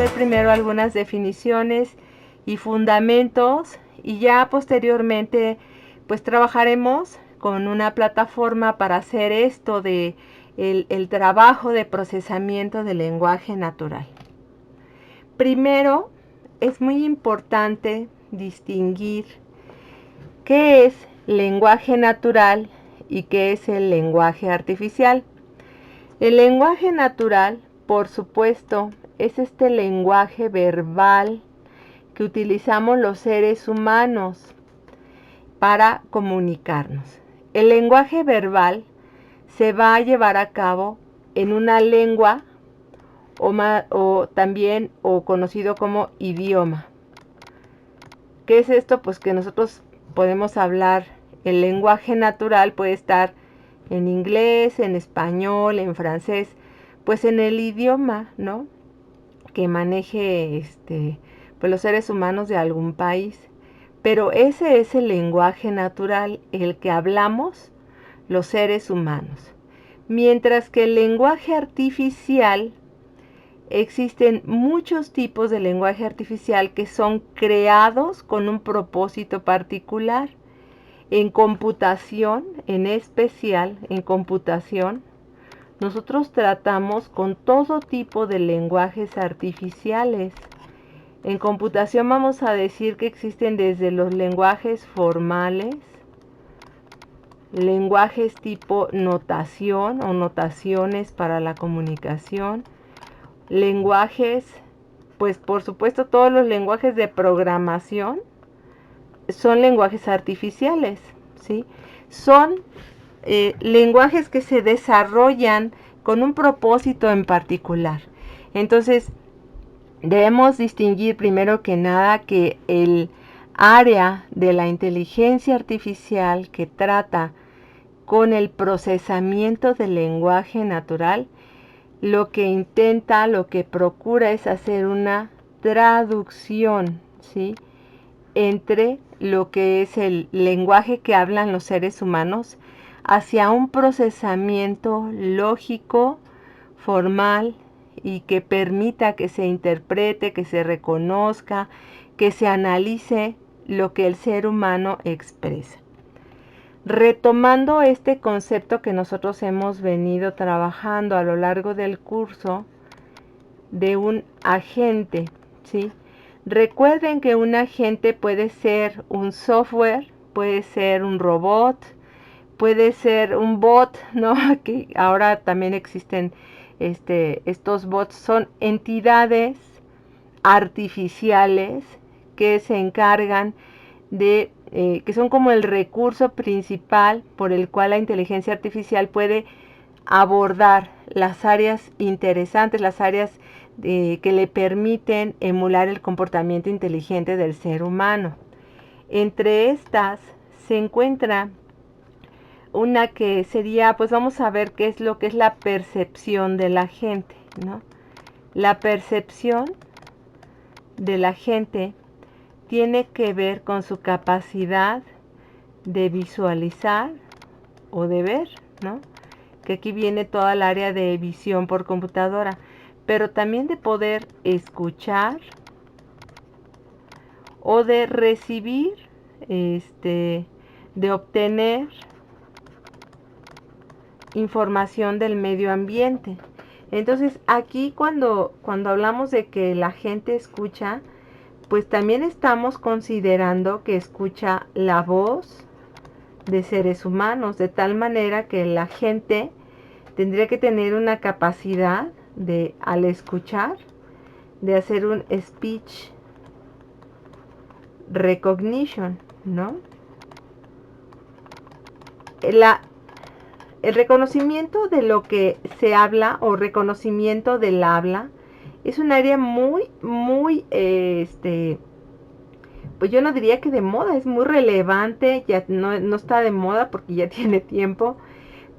ver primero algunas definiciones y fundamentos, y ya posteriormente pues trabajaremos con una plataforma para hacer esto de el trabajo de procesamiento del lenguaje natural. Primero, es muy importante distinguir qué es lenguaje natural y qué es el lenguaje artificial. El lenguaje natural, por supuesto, es este lenguaje verbal que utilizamos los seres humanos para comunicarnos. El lenguaje verbal se va a llevar a cabo en una lengua o también conocido como idioma. ¿Qué es esto? Pues que nosotros podemos hablar, el lenguaje natural puede estar en inglés, en español, en francés, pues en el idioma, ¿no?, que maneje pues los seres humanos de algún país. Pero ese es el lenguaje natural, el que hablamos los seres humanos. Mientras que el lenguaje artificial, existen muchos tipos de lenguaje artificial que son creados con un propósito particular. En computación, en especial en computación, nosotros tratamos con todo tipo de lenguajes artificiales. En computación vamos a decir que existen desde los lenguajes formales, lenguajes tipo notación o notaciones para la comunicación, lenguajes, pues por supuesto todos los lenguajes de programación son lenguajes artificiales, ¿sí? Son lenguajes que se desarrollan con un propósito en particular. Entonces, debemos distinguir primero que nada que el área de la inteligencia artificial que trata con el procesamiento del lenguaje natural, lo que intenta, lo que procura es hacer una traducción, ¿sí?, entre lo que es el lenguaje que hablan los seres humanos hacia un procesamiento lógico, formal, y que permita que se interprete, que se reconozca, que se analice lo que el ser humano expresa. Retomando este concepto que nosotros hemos venido trabajando a lo largo del curso de un agente, ¿sí? Recuerden que un agente puede ser un software, puede ser un robot, puede ser un bot, ¿no? Que ahora también existen estos bots, son entidades artificiales que se encargan de, que son como el recurso principal por el cual la inteligencia artificial puede abordar las áreas interesantes, las áreas que le permiten emular el comportamiento inteligente del ser humano. Entre estas se encuentra una que sería, pues vamos a ver qué es lo que es la percepción de la gente, ¿no? La percepción de la gente tiene que ver con su capacidad de visualizar o de ver, ¿no? Que aquí viene toda el área de visión por computadora, pero también de poder escuchar o de recibir, de obtener información del medio ambiente. Entonces aquí cuando hablamos de que la gente escucha, pues también estamos considerando que escucha la voz de seres humanos, de tal manera que la gente tendría que tener una capacidad de, al escuchar, de hacer un speech recognition, ¿no? El reconocimiento de lo que se habla o reconocimiento del habla es un área muy, pues yo no diría que de moda, es muy relevante, ya no está de moda porque ya tiene tiempo,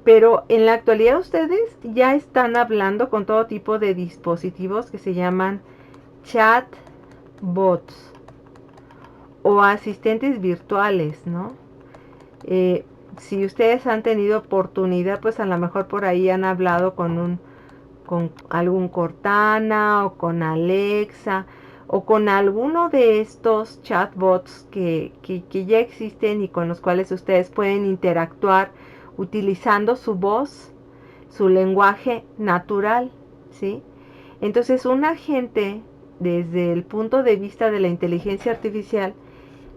pero en la actualidad ustedes ya están hablando con todo tipo de dispositivos que se llaman chatbots o asistentes virtuales, ¿no? Si ustedes han tenido oportunidad, pues a lo mejor por ahí han hablado con un con algún Cortana o con Alexa o con alguno de estos chatbots que ya existen y con los cuales ustedes pueden interactuar utilizando su voz, su lenguaje natural, ¿sí? Entonces, un agente, desde el punto de vista de la inteligencia artificial,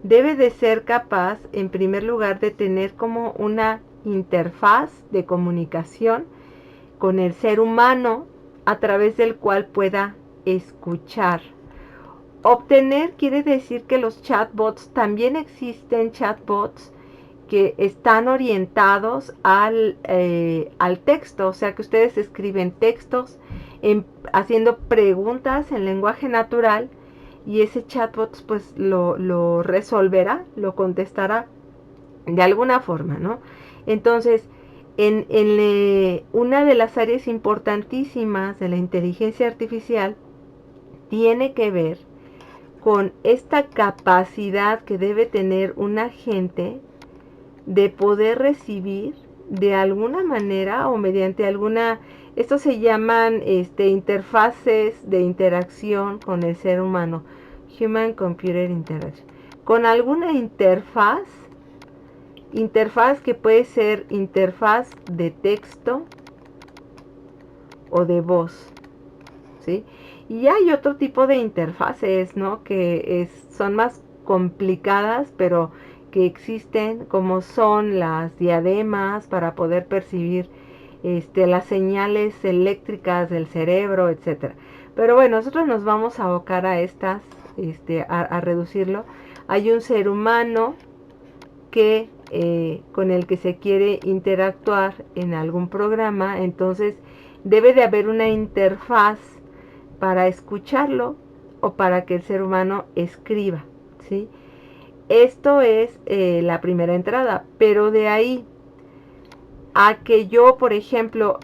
debe de ser capaz, en primer lugar, de tener como una interfaz de comunicación con el ser humano a través del cual pueda escuchar. Obtener quiere decir que los chatbots, también existen chatbots que están orientados al texto, o sea que ustedes escriben textos haciendo preguntas en lenguaje natural y ese chatbot pues lo resolverá, lo contestará de alguna forma, ¿no? Entonces, una de las áreas importantísimas de la inteligencia artificial tiene que ver con esta capacidad que debe tener un agente de poder recibir de alguna manera o mediante alguna, estos se llaman interfaces de interacción con el ser humano, Human Computer Interaction, con alguna interfaz que puede ser interfaz de texto o de voz, ¿sí? Y hay otro tipo de interfaces, ¿no? Que son más complicadas, pero que existen, como son las diademas para poder percibir las señales eléctricas del cerebro, etcétera. Pero bueno, nosotros nos vamos a abocar a estas, a reducirlo. Hay un ser humano que con el que se quiere interactuar en algún programa, entonces debe de haber una interfaz para escucharlo o para que el ser humano escriba, ¿sí? Esto es la primera entrada, pero de ahí a que yo, por ejemplo,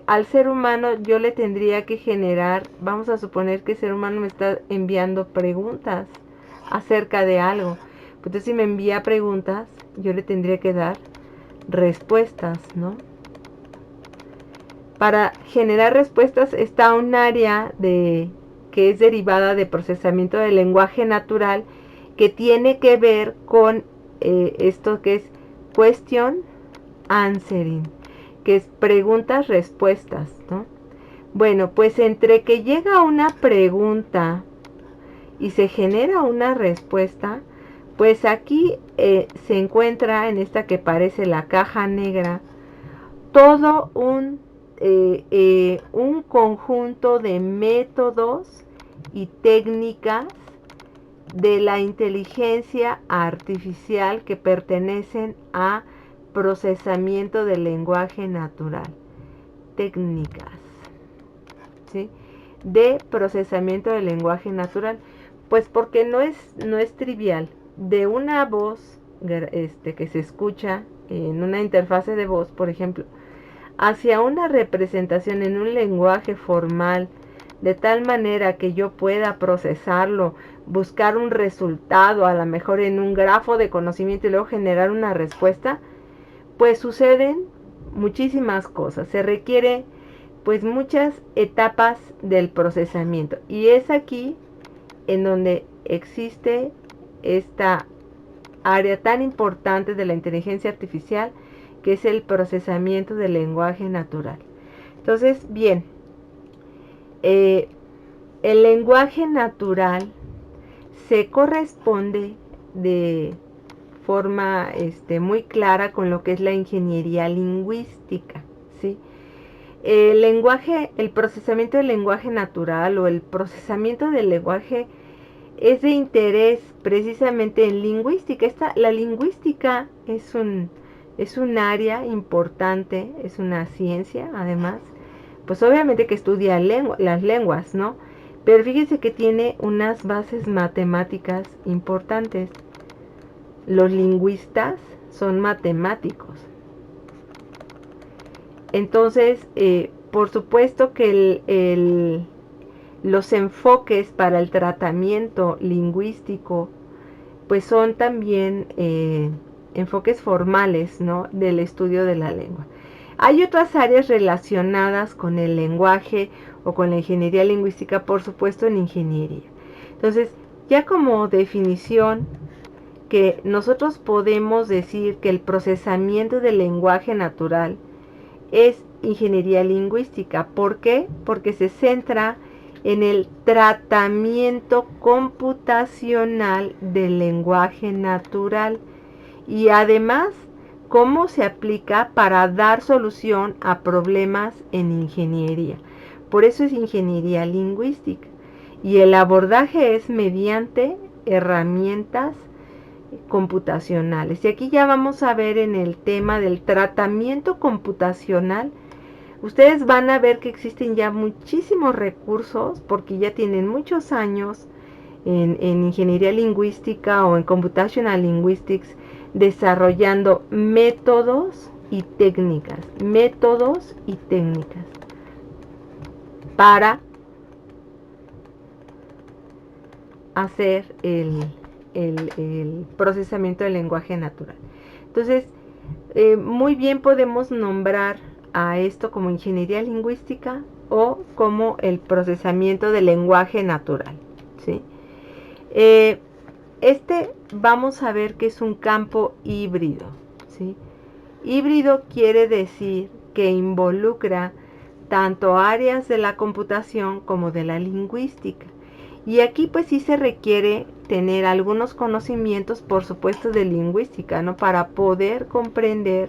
al ser humano yo le tendría que generar, vamos a suponer que el ser humano me está enviando preguntas acerca de algo. Entonces, si me envía preguntas, yo le tendría que dar respuestas, ¿no? Para generar respuestas está un área que es derivada de procesamiento del lenguaje natural, que tiene que ver con esto que es question answering, que es preguntas-respuestas, ¿no? Bueno, pues entre que llega una pregunta y se genera una respuesta, pues aquí se encuentra en esta que parece la caja negra todo un conjunto de métodos y técnicas de la inteligencia artificial que pertenecen a procesamiento del lenguaje natural. Técnicas, ¿sí? De procesamiento del lenguaje natural. Pues porque no es trivial. De una voz que se escucha en una interfase de voz, por ejemplo, hacia una representación en un lenguaje formal, de tal manera que yo pueda procesarlo, buscar un resultado, a lo mejor en un grafo de conocimiento y luego generar una respuesta, pues suceden muchísimas cosas. Se requiere pues muchas etapas del procesamiento. Y es aquí en donde existe esta área tan importante de la inteligencia artificial, que es el procesamiento del lenguaje natural. Entonces, bien, el lenguaje natural se corresponde de forma muy clara con lo que es la ingeniería lingüística, ¿sí? El procesamiento del lenguaje natural o el procesamiento del lenguaje es de interés precisamente en lingüística. La lingüística es un área importante, es una ciencia, además, pues obviamente que estudia las lenguas, ¿no? Pero fíjense que tiene unas bases matemáticas importantes. Los lingüistas son matemáticos. Entonces, por supuesto que los enfoques para el tratamiento lingüístico pues son también enfoques formales, ¿no? Del estudio de la lengua. Hay otras áreas relacionadas con el lenguaje o con la ingeniería lingüística, por supuesto, en ingeniería. Entonces, ya como definición, que nosotros podemos decir que el procesamiento del lenguaje natural es ingeniería lingüística. ¿Por qué? Porque se centra en el tratamiento computacional del lenguaje natural y además cómo se aplica para dar solución a problemas en ingeniería. Por eso es ingeniería lingüística. Y el abordaje es mediante herramientas computacionales. Y aquí ya vamos a ver en el tema del tratamiento computacional. Ustedes van a ver que existen ya muchísimos recursos porque ya tienen muchos años en ingeniería lingüística o en computational linguistics desarrollando métodos y técnicas para hacer el procesamiento del lenguaje natural. Entonces, muy bien podemos nombrar a esto como ingeniería lingüística o como el procesamiento del lenguaje natural, ¿sí? Vamos a ver que es un campo híbrido, ¿sí? Híbrido quiere decir que involucra tanto áreas de la computación como de la lingüística. Y aquí pues sí se requiere tener algunos conocimientos, por supuesto, de lingüística, ¿no? Para poder comprender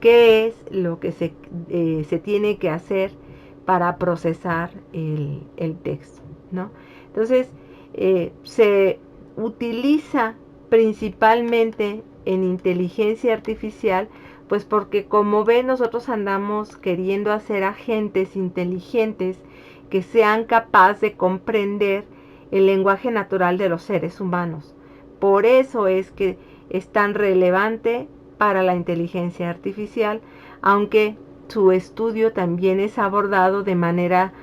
qué es lo que se tiene que hacer para procesar el texto, ¿no? Entonces, se utiliza principalmente en inteligencia artificial, pues porque como ven, nosotros andamos queriendo hacer agentes inteligentes que sean capaces de comprender el lenguaje natural de los seres humanos. Por eso es que es tan relevante para la inteligencia artificial, aunque su estudio también es abordado de manera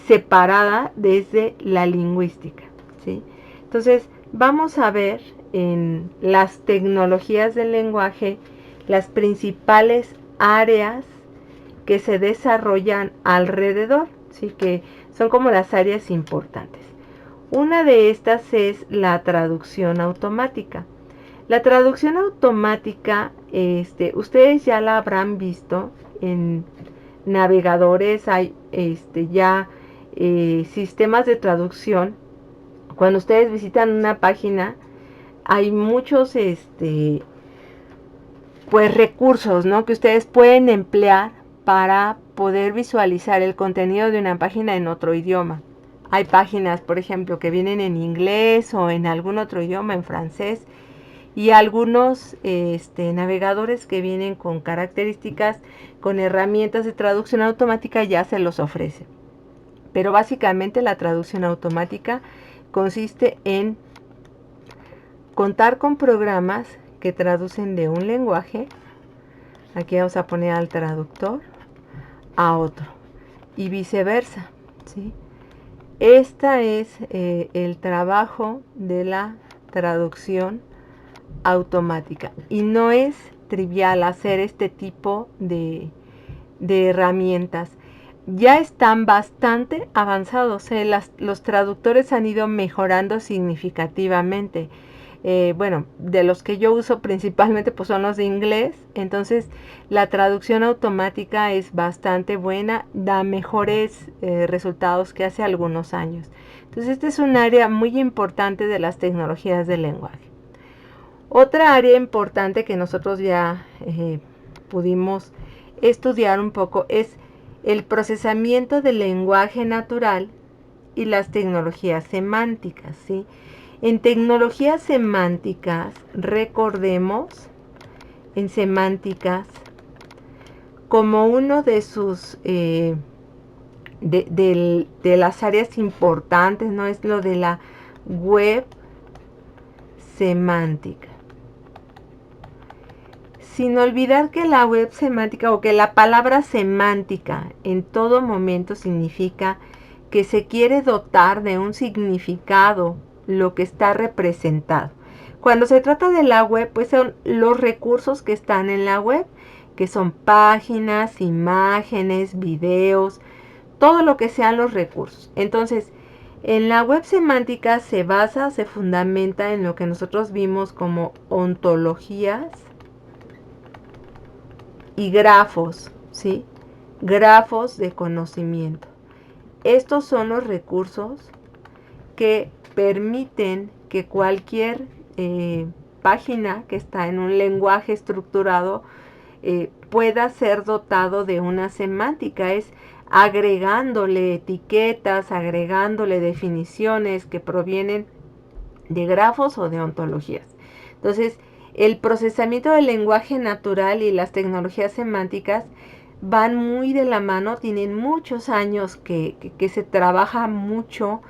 separada desde la lingüística, ¿sí? Entonces, vamos a ver en las tecnologías del lenguaje las principales áreas que se desarrollan alrededor, ¿sí? Que son como las áreas importantes. Una de estas es la traducción automática. La traducción automática, ustedes ya la habrán visto en navegadores, hay ya sistemas de traducción. Cuando ustedes visitan una página, hay muchos pues recursos, ¿no? Que ustedes pueden emplear para poder visualizar el contenido de una página en otro idioma. Hay páginas, por ejemplo, que vienen en inglés o en algún otro idioma, en francés, y algunos navegadores que vienen con características, con herramientas de traducción automática ya se los ofrece. Pero básicamente la traducción automática consiste en contar con programas que traducen de un lenguaje, aquí vamos a poner al traductor, a otro, y viceversa, ¿sí? Este es el trabajo de la traducción automática y no es trivial hacer este tipo de herramientas. Ya están bastante avanzados, los traductores han ido mejorando significativamente. Bueno, de los que yo uso principalmente pues son los de inglés, entonces la traducción automática es bastante buena, da mejores resultados que hace algunos años. Entonces este es un área muy importante de las tecnologías del lenguaje. Otra área importante que nosotros ya pudimos estudiar un poco es el procesamiento del lenguaje natural y las tecnologías semánticas, ¿sí? En tecnologías semánticas, recordemos, en semánticas, como uno de sus, de las áreas importantes, ¿no? Es lo de la web semántica. Sin olvidar que la web semántica o que la palabra semántica en todo momento significa que se quiere dotar de un significado lo que está representado. Cuando se trata de la web, pues son los recursos que están en la web, que son páginas, imágenes, videos, todo lo que sean los recursos. Entonces, en la web semántica se basa, se fundamenta en lo que nosotros vimos como ontologías y grafos, ¿sí? Grafos de conocimiento. Estos son los recursos que permiten que cualquier página que está en un lenguaje estructurado pueda ser dotado de una semántica. Es agregándole etiquetas, agregándole definiciones que provienen de grafos o de ontologías. Entonces, el procesamiento del lenguaje natural y las tecnologías semánticas van muy de la mano, tienen muchos años que se trabaja mucho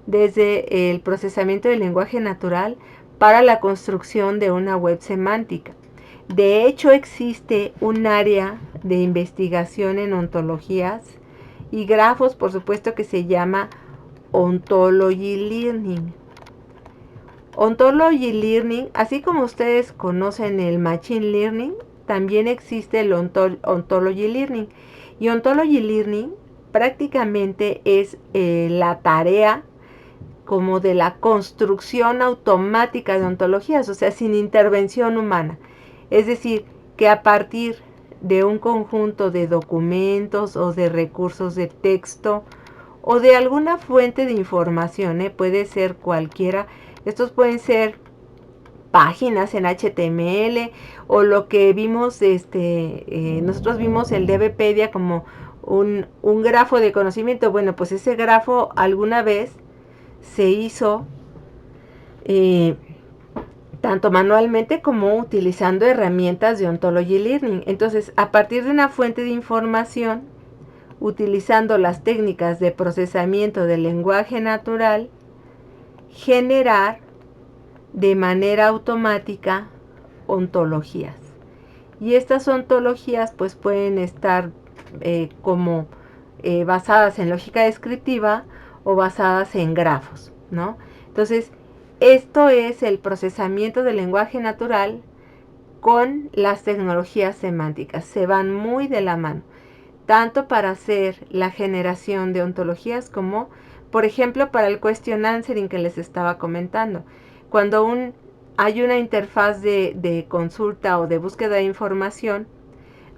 desde el procesamiento del lenguaje natural para la construcción de una web semántica. De hecho, existe un área de investigación en ontologías y grafos, por supuesto, que se llama Ontology Learning. Ontology Learning, así como ustedes conocen el Machine Learning, también existe el Ontology Learning. Y Ontology Learning prácticamente es la tarea como de la construcción automática de ontologías, o sea, sin intervención humana. Es decir, que a partir de un conjunto de documentos o de recursos de texto o de alguna fuente de información, puede ser cualquiera. Estos pueden ser páginas en HTML o lo que vimos, nosotros vimos el DBpedia como un grafo de conocimiento. Bueno, pues ese grafo alguna vez se hizo tanto manualmente como utilizando herramientas de Ontology Learning. Entonces, a partir de una fuente de información, utilizando las técnicas de procesamiento del lenguaje natural, generar de manera automática ontologías. Y estas ontologías pues pueden estar como basadas en lógica descriptiva o basadas en grafos, ¿no? Entonces, esto es el procesamiento del lenguaje natural con las tecnologías semánticas. Se van muy de la mano, tanto para hacer la generación de ontologías como, por ejemplo, para el question answering que les estaba comentando. Cuando hay una interfaz de consulta o de búsqueda de información,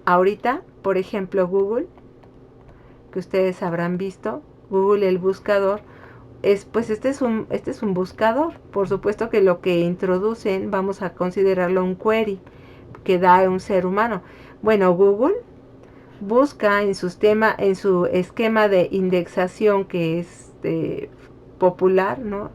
ahorita, por ejemplo, Google, que ustedes habrán visto, Google el buscador, pues este es un buscador. Por supuesto que lo que introducen vamos a considerarlo un query que da un ser humano. Bueno, Google busca en su esquema de indexación que es popular, ¿no?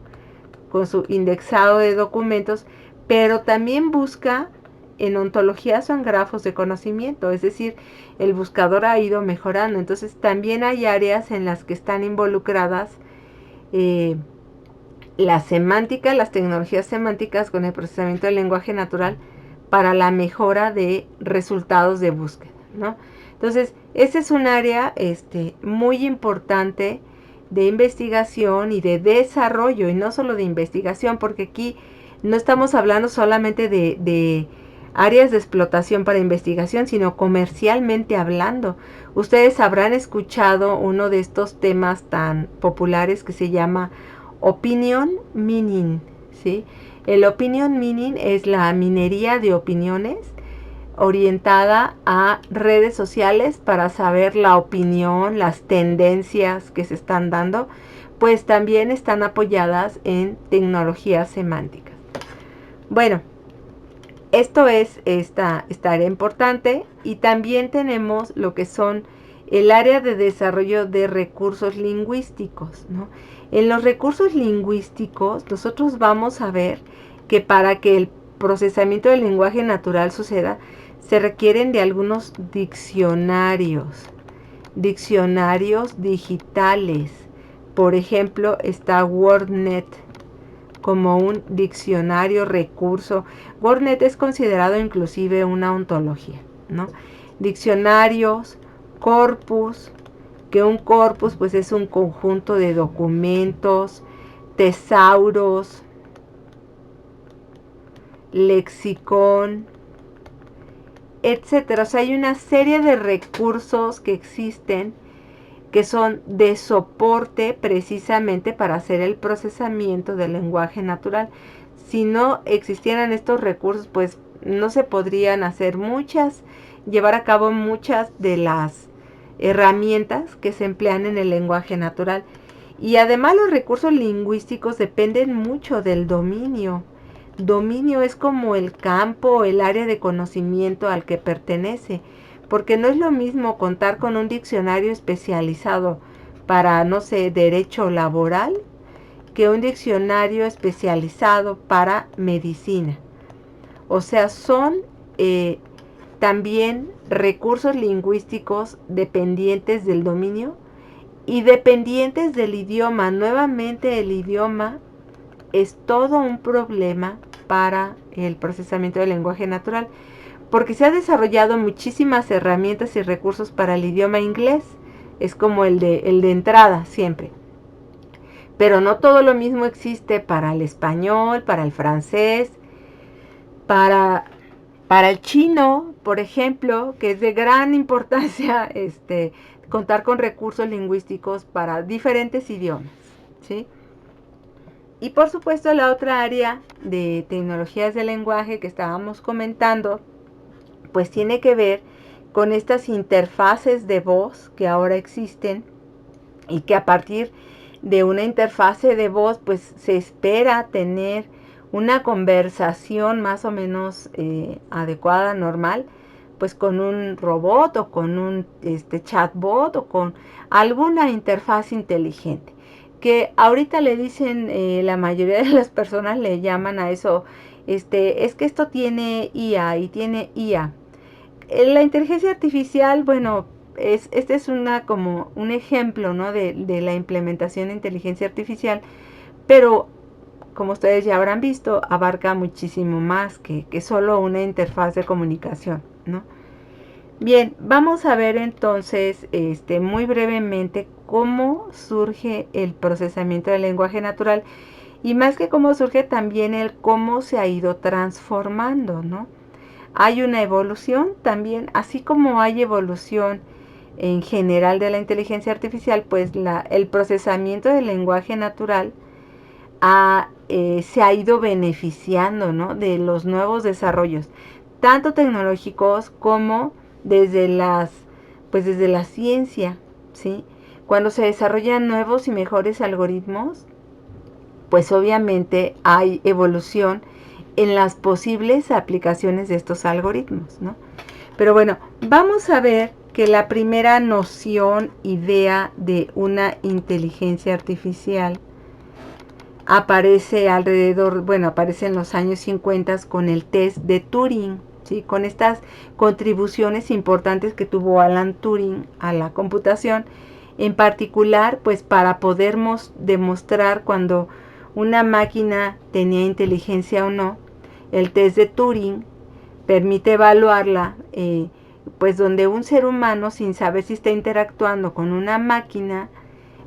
Con su indexado de documentos, pero también busca en ontologías o en grafos de conocimiento, es decir, el buscador ha ido mejorando. Entonces también hay áreas en las que están involucradas la semántica, las tecnologías semánticas con el procesamiento del lenguaje natural para la mejora de resultados de búsqueda, ¿no? Entonces, ese es un área muy importante de investigación y de desarrollo, y no solo de investigación, porque aquí no estamos hablando solamente de áreas de explotación para investigación, sino comercialmente hablando. Ustedes habrán escuchado uno de estos temas tan populares que se llama opinion mining, ¿sí? El opinion mining es la minería de opiniones orientada a redes sociales para saber la opinión, las tendencias que se están dando, pues también están apoyadas en tecnologías semánticas. Bueno, esto es esta área importante, y también tenemos lo que son el área de desarrollo de recursos lingüísticos, ¿no? En los recursos lingüísticos nosotros vamos a ver que para que el procesamiento del lenguaje natural suceda, se requieren de algunos diccionarios digitales. Por ejemplo, está WordNet como un diccionario recurso. WordNet es considerado inclusive una ontología, ¿no? Diccionarios, corpus, que un corpus pues es un conjunto de documentos, tesauros, lexicón, etcétera. O sea, hay una serie de recursos que existen que son de soporte precisamente para hacer el procesamiento del lenguaje natural. Si no existieran estos recursos, pues no se podrían llevar a cabo muchas de las herramientas que se emplean en el lenguaje natural. Y además los recursos lingüísticos dependen mucho del dominio. Dominio es como el campo, el área de conocimiento al que pertenece, porque no es lo mismo contar con un diccionario especializado para, no sé, derecho laboral, que un diccionario especializado para medicina. O sea, son también recursos lingüísticos dependientes del dominio y dependientes del idioma. Nuevamente el idioma es todo un problema para el procesamiento del lenguaje natural, porque se han desarrollado muchísimas herramientas y recursos para el idioma inglés. Es como el de entrada siempre. Pero no todo lo mismo existe para el español, para el francés, para, para el chino, por ejemplo, que es de gran importancia contar con recursos lingüísticos para diferentes idiomas, ¿sí? Y por supuesto la otra área de tecnologías del lenguaje que estábamos comentando, pues tiene que ver con estas interfaces de voz que ahora existen y que a partir de una interfase de voz pues se espera tener una conversación más o menos adecuada, normal, pues con un robot o con un chatbot o con alguna interfaz inteligente. Que ahorita le dicen, la mayoría de las personas le llaman a eso, es que esto tiene IA y tiene IA. La inteligencia artificial, bueno, este es como un ejemplo, ¿no? de la implementación de inteligencia artificial, pero como ustedes ya habrán visto, abarca muchísimo más que solo una interfaz de comunicación, ¿no? Bien, vamos a ver entonces muy brevemente cómo surge el procesamiento del lenguaje natural y más que cómo surge también el cómo se ha ido transformando, ¿no? Hay una evolución también, así como hay evolución en general de la inteligencia artificial, pues el procesamiento del lenguaje natural se ha ido beneficiando, ¿no? de los nuevos desarrollos, tanto tecnológicos como desde la ciencia, ¿sí? Cuando se desarrollan nuevos y mejores algoritmos, pues obviamente hay evolución en las posibles aplicaciones de estos algoritmos, ¿no? Pero bueno, vamos a ver que la primera noción, idea de una inteligencia artificial aparece aparece en los años 50 con el test de Turing, ¿sí? Con estas contribuciones importantes que tuvo Alan Turing a la computación, en particular, pues para poder demostrar cuando una máquina tenía inteligencia o no. El test de Turing permite evaluarla, pues donde un ser humano, sin saber si está interactuando con una máquina,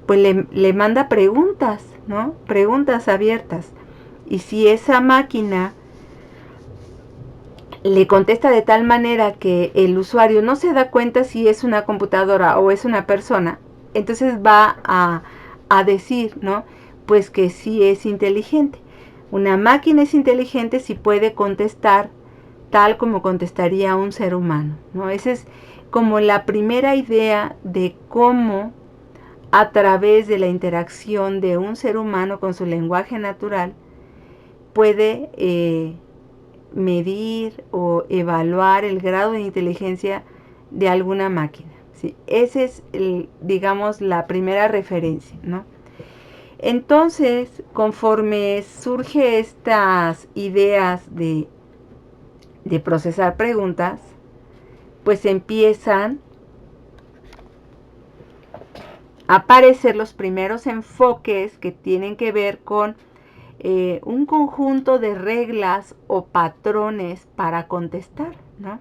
pues le manda preguntas, ¿no? Preguntas abiertas. Y si esa máquina le contesta de tal manera que el usuario no se da cuenta si es una computadora o es una persona, entonces va a decir, ¿no? Pues que sí es inteligente. Una máquina es inteligente si puede contestar tal como contestaría un ser humano, ¿no? Esa es como la primera idea de cómo a través de la interacción de un ser humano con su lenguaje natural puede medir o evaluar el grado de inteligencia de alguna máquina, ¿sí? Esa es, digamos, la primera referencia, ¿no? Entonces, conforme surge estas ideas de procesar preguntas, pues empiezan a aparecer los primeros enfoques que tienen que ver con un conjunto de reglas o patrones para contestar, ¿no?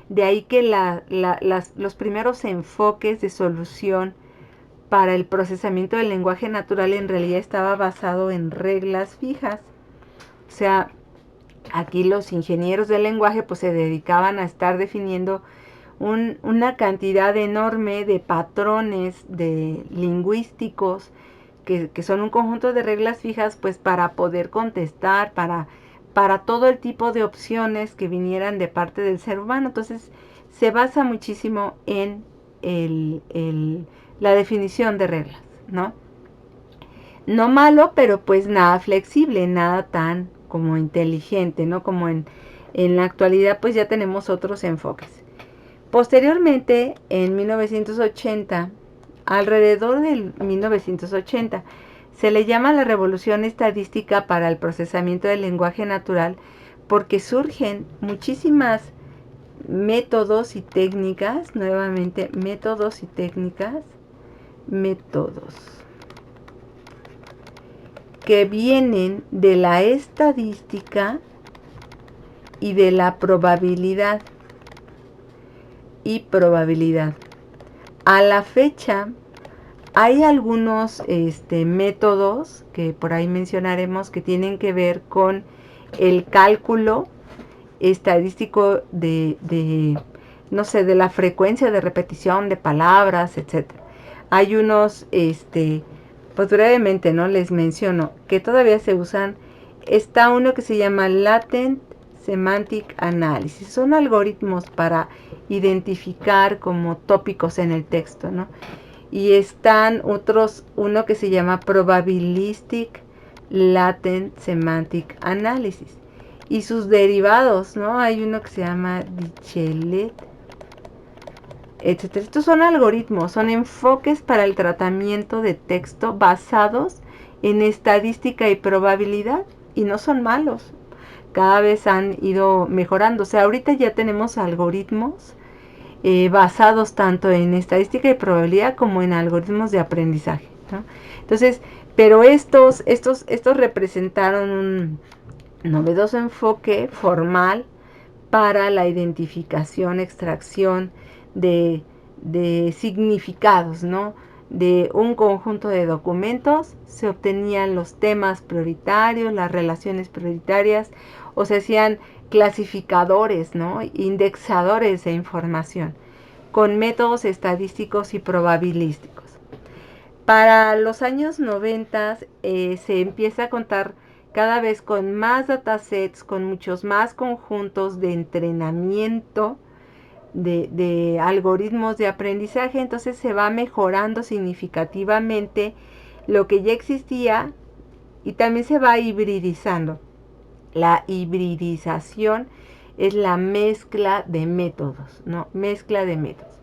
De ahí que los primeros enfoques de solución para el procesamiento del lenguaje natural en realidad estaba basado en reglas fijas. O sea, Aquí los ingenieros del lenguaje pues se dedicaban a estar definiendo una cantidad enorme de patrones de lingüísticos que son un conjunto de reglas fijas pues para poder contestar, para todo el tipo de opciones que vinieran de parte del ser humano. Entonces se basa muchísimo en la definición de reglas, ¿no? No malo, pero pues nada flexible, nada tan como inteligente, ¿no? Como en la actualidad pues ya tenemos otros enfoques. Posteriormente, en 1980, alrededor del 1980, se le llama la revolución estadística para el procesamiento del lenguaje natural porque surgen muchísimas métodos y técnicas, nuevamente métodos que vienen de la estadística y de la probabilidad. A la fecha hay algunos métodos que por ahí mencionaremos que tienen que ver con el cálculo estadístico no sé, de la frecuencia de repetición de palabras, etcétera. Hay unos, pues brevemente, ¿no? Les menciono que todavía se usan. Está uno que se llama Latent Semantic Analysis. Son algoritmos para identificar como tópicos en el texto, ¿no? Y están otros, uno que se llama Probabilistic Latent Semantic Analysis. Y sus derivados, ¿no? Hay uno que se llama Dirichlet, etcétera. Estos son algoritmos, son enfoques para el tratamiento de texto basados en estadística y probabilidad, y no son malos. Cada vez han ido mejorando. O sea, ahorita ya tenemos algoritmos basados tanto en estadística y probabilidad como en algoritmos de aprendizaje, ¿no? Entonces, pero estos representaron un novedoso enfoque formal para la identificación, extracción de significados, ¿no? De un conjunto de documentos se obtenían los temas prioritarios, las relaciones prioritarias, o se hacían clasificadores, ¿no? Indexadores de información con métodos estadísticos y probabilísticos. Para los años 90 se empieza a contar cada vez con más datasets, con muchos más conjuntos de entrenamiento de algoritmos de aprendizaje. Entonces se va mejorando significativamente lo que ya existía y también se va hibridizando. La hibridización es la mezcla de métodos, ¿no? Mezcla de métodos.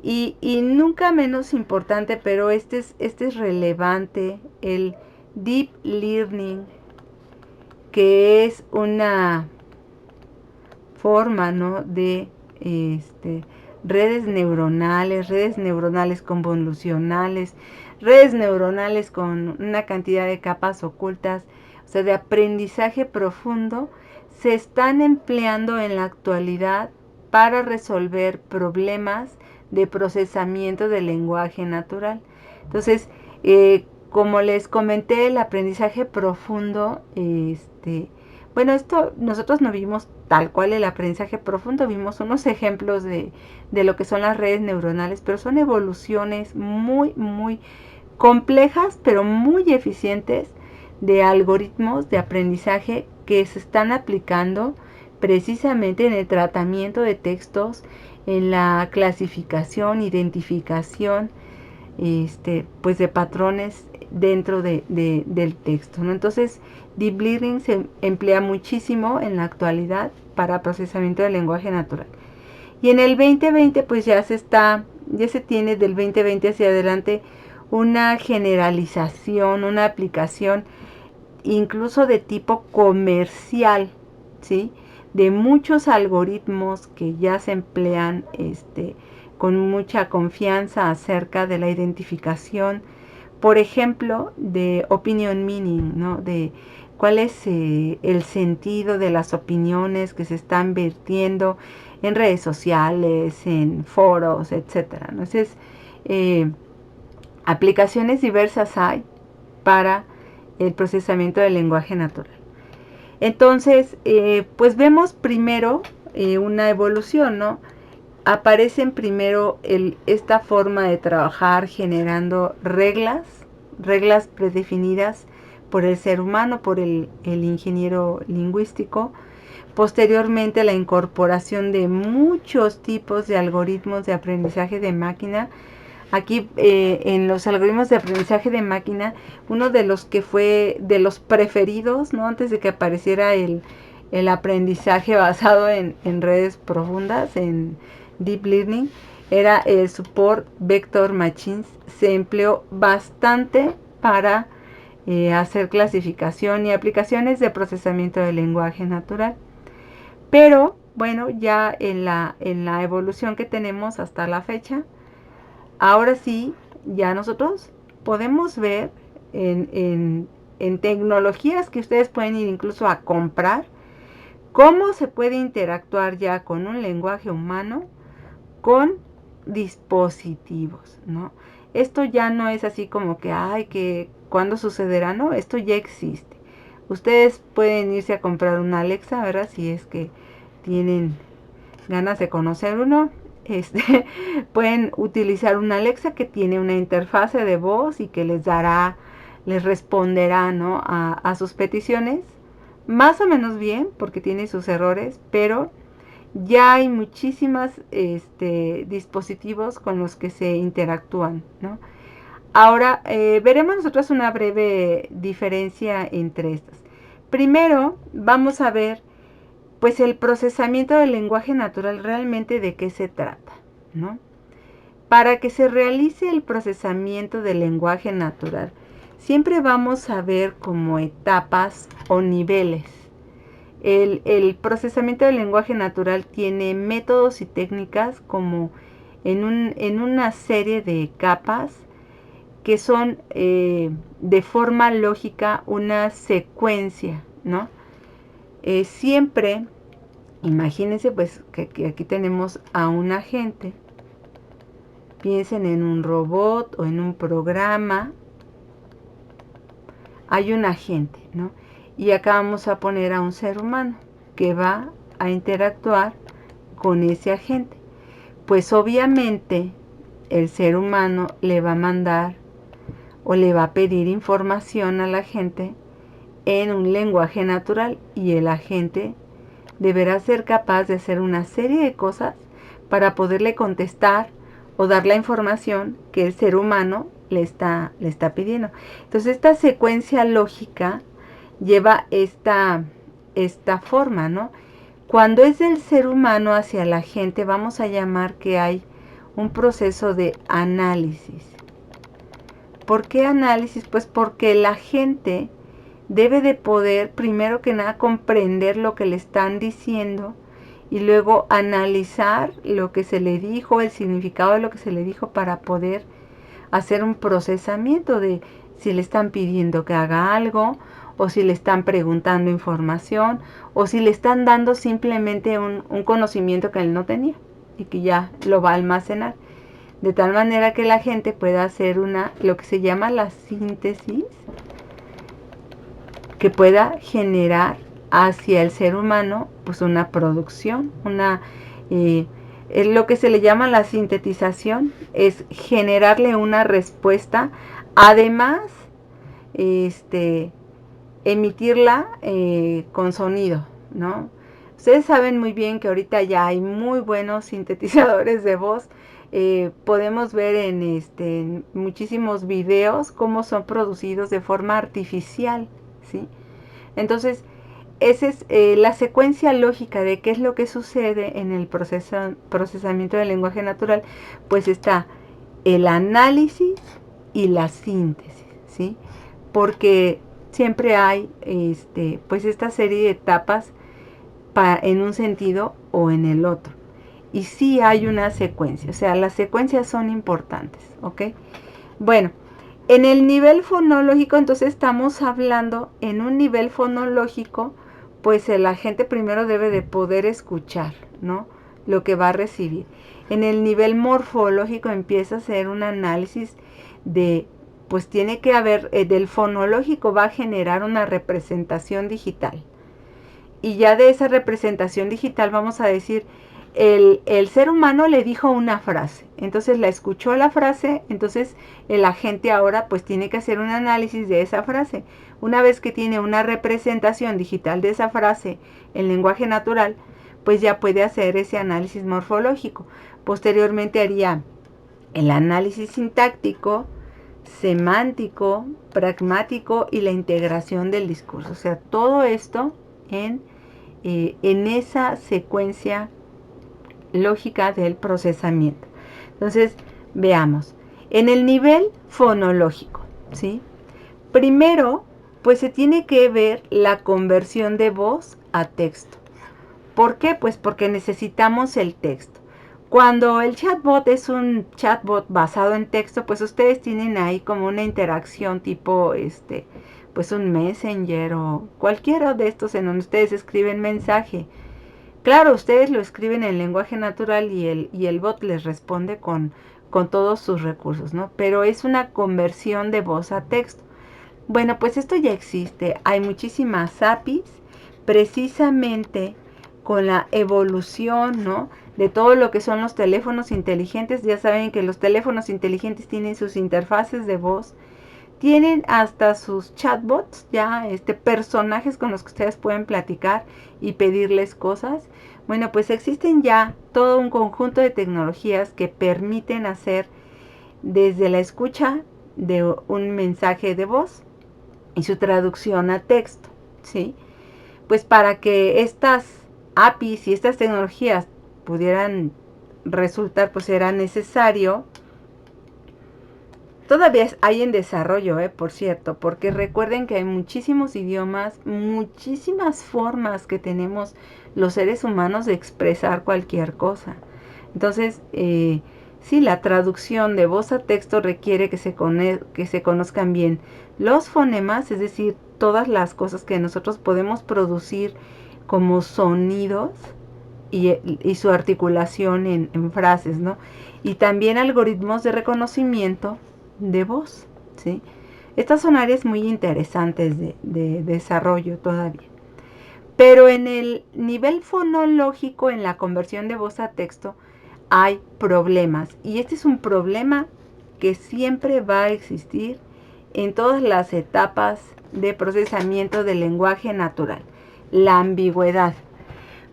Y nunca menos importante, pero este es relevante, el Deep Learning, que es una forma, ¿no? de redes neuronales convolucionales, redes neuronales con una cantidad de capas ocultas, o sea, de aprendizaje profundo, se están empleando en la actualidad para resolver problemas de procesamiento del lenguaje natural. Entonces, como les comenté, el aprendizaje profundo, bueno, esto nosotros no vimos tal cual el aprendizaje profundo, vimos unos ejemplos de lo que son las redes neuronales, pero son evoluciones muy, muy complejas, pero muy eficientes de algoritmos de aprendizaje que se están aplicando precisamente en el tratamiento de textos, en la clasificación, identificación, pues de patrones dentro del texto, ¿no? Entonces, Deep Learning se emplea muchísimo en la actualidad para procesamiento del lenguaje natural. Y en el 2020 pues ya se tiene del 2020 hacia adelante una generalización, una aplicación incluso de tipo comercial, ¿sí? De muchos algoritmos que ya se emplean con mucha confianza acerca de la identificación, por ejemplo, de opinion meaning, ¿no? De cuál es el sentido de las opiniones que se están vertiendo en redes sociales, en foros, etcétera, ¿no? Entonces, aplicaciones diversas hay para el procesamiento del lenguaje natural. Entonces, pues vemos primero una evolución, ¿no? Aparecen primero esta forma de trabajar generando reglas predefinidas por el ser humano, por el ingeniero lingüístico. Posteriormente, la incorporación de muchos tipos de algoritmos de aprendizaje de máquina. Aquí en los algoritmos de aprendizaje de máquina, uno de los que fue de los preferidos, ¿no? Antes de que apareciera el aprendizaje basado en redes profundas, en Deep Learning, era el Support Vector Machines. Se empleó bastante para hacer clasificación y aplicaciones de procesamiento del lenguaje natural. Pero bueno, ya en la evolución que tenemos hasta la fecha, ahora sí, ya nosotros podemos ver en tecnologías que ustedes pueden ir incluso a comprar, cómo se puede interactuar ya con un lenguaje humano con dispositivos, ¿no? Esto ya no es así como que, ay, que cuándo sucederá, no, esto ya existe. Ustedes pueden irse a comprar una Alexa, ¿verdad? Si es que tienen ganas de conocer uno, pueden utilizar una Alexa que tiene una interfase de voz y que les responderá, ¿no? a sus peticiones, más o menos bien, porque tiene sus errores, pero ya hay muchísimas dispositivos con los que se interactúan, ¿no? Ahora veremos nosotros una breve diferencia entre estas. Primero vamos a ver pues el procesamiento del lenguaje natural, realmente de qué se trata, ¿no? Para que se realice el procesamiento del lenguaje natural, siempre vamos a ver como etapas o niveles. El procesamiento del lenguaje natural tiene métodos y técnicas como en una serie de capas que son de forma lógica una secuencia, ¿no? Siempre, imagínense pues que aquí tenemos a un agente. Piensen en un robot o en un programa. Hay un agente, ¿no? Y acá vamos a poner a un ser humano que va a interactuar con ese agente. Pues obviamente el ser humano le va a mandar o le va a pedir información al agente en un lenguaje natural y el agente deberá ser capaz de hacer una serie de cosas para poderle contestar o dar la información que el ser humano le está pidiendo. Entonces esta secuencia lógica lleva esta forma, ¿no? Cuando es del ser humano hacia la gente, vamos a llamar que hay un proceso de análisis. ¿Por qué análisis? Pues porque la gente debe de poder, primero que nada, comprender lo que le están diciendo y luego analizar lo que se le dijo, el significado de lo que se le dijo para poder hacer un procesamiento de si le están pidiendo que haga algo o si le están preguntando información o si le están dando simplemente un conocimiento que él no tenía y que ya lo va a almacenar. De tal manera que la gente pueda hacer lo que se llama la síntesis, que pueda generar hacia el ser humano pues una producción, lo que se le llama la sintetización, es generarle una respuesta, además emitirla con sonido, ¿no? Ustedes saben muy bien que ahorita ya hay muy buenos sintetizadores de voz. Podemos ver en muchísimos videos cómo son producidos de forma artificial, ¿sí? Entonces, esa es la secuencia lógica de qué es lo que sucede en el procesamiento del lenguaje natural. Pues está el análisis y la síntesis, ¿sí? Porque siempre hay pues esta serie de etapas en un sentido o en el otro. Y sí hay una secuencia, o sea, las secuencias son importantes, ¿ok? Bueno, en el nivel fonológico, entonces estamos hablando en un nivel fonológico, pues el agente primero debe de poder escuchar, ¿no? Lo que va a recibir. En el nivel morfológico empieza a hacer un análisis pues tiene que haber, del fonológico va a generar una representación digital. y ya de esa representación digital vamos a decir, el ser humano le dijo una frase, entonces la escuchó la frase, entonces el agente ahora pues tiene que hacer un análisis de esa frase. Una vez que tiene una representación digital de esa frase en lenguaje natural, pues ya puede hacer ese análisis morfológico. Posteriormente haría el análisis sintáctico, semántico, pragmático y la integración del discurso. O sea, todo esto en esa secuencia lógica del procesamiento. Entonces, veamos. En el nivel fonológico, ¿sí? Primero, pues se tiene que ver la conversión de voz a texto. ¿Por qué? Pues porque necesitamos el texto. Cuando el chatbot es un chatbot basado en texto, pues ustedes tienen ahí como una interacción tipo pues un Messenger o cualquiera de estos en donde ustedes escriben mensaje. Claro, ustedes lo escriben en lenguaje natural y el bot les responde con todos sus recursos, ¿no? Pero es una conversión de voz a texto. Bueno, pues esto ya existe. Hay muchísimas APIs precisamente con la evolución, ¿no? De todo lo que son los teléfonos inteligentes. Ya saben que los teléfonos inteligentes tienen sus interfaces de voz, tienen hasta sus chatbots, ya personajes con los que ustedes pueden platicar y pedirles cosas. Bueno, pues existen ya todo un conjunto de tecnologías que permiten hacer desde la escucha de un mensaje de voz y su traducción a texto, ¿sí? Pues para que estas APIs y estas tecnologías pudieran resultar, pues era necesario. Todavía hay en desarrollo, por cierto, porque recuerden que hay muchísimos idiomas, muchísimas formas que tenemos los seres humanos de expresar cualquier cosa. Entonces, sí, la traducción de voz a texto requiere que se conozcan bien los fonemas, es decir, todas las cosas que nosotros podemos producir como sonidos y su articulación en frases, ¿no? Y también algoritmos de reconocimiento de voz, ¿sí? Estas son áreas muy interesantes de desarrollo todavía. Pero en el nivel fonológico, en la conversión de voz a texto, hay problemas. Y este es un problema que siempre va a existir en todas las etapas de procesamiento del lenguaje natural. La ambigüedad.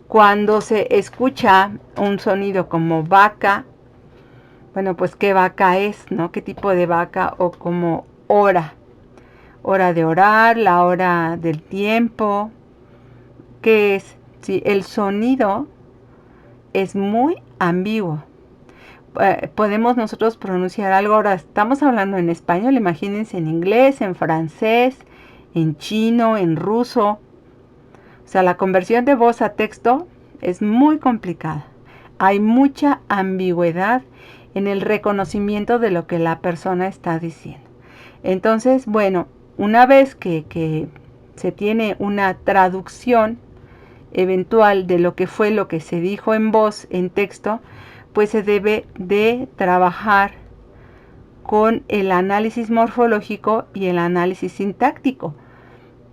Cuando se escucha un sonido como vaca, bueno, pues qué vaca es, ¿no? ¿Qué tipo de vaca? O como hora. Hora de orar, la hora del tiempo. ¿Qué es? Sí, el sonido es muy ambiguo. Podemos nosotros pronunciar algo, ahora estamos hablando en español, imagínense en inglés, en francés, en chino, en ruso. O sea, la conversión de voz a texto es muy complicada. Hay mucha ambigüedad en el reconocimiento de lo que la persona está diciendo. Entonces, bueno, una vez que se tiene una traducción eventual de lo que fue lo que se dijo en voz, en texto, pues se debe de trabajar con el análisis morfológico y el análisis sintáctico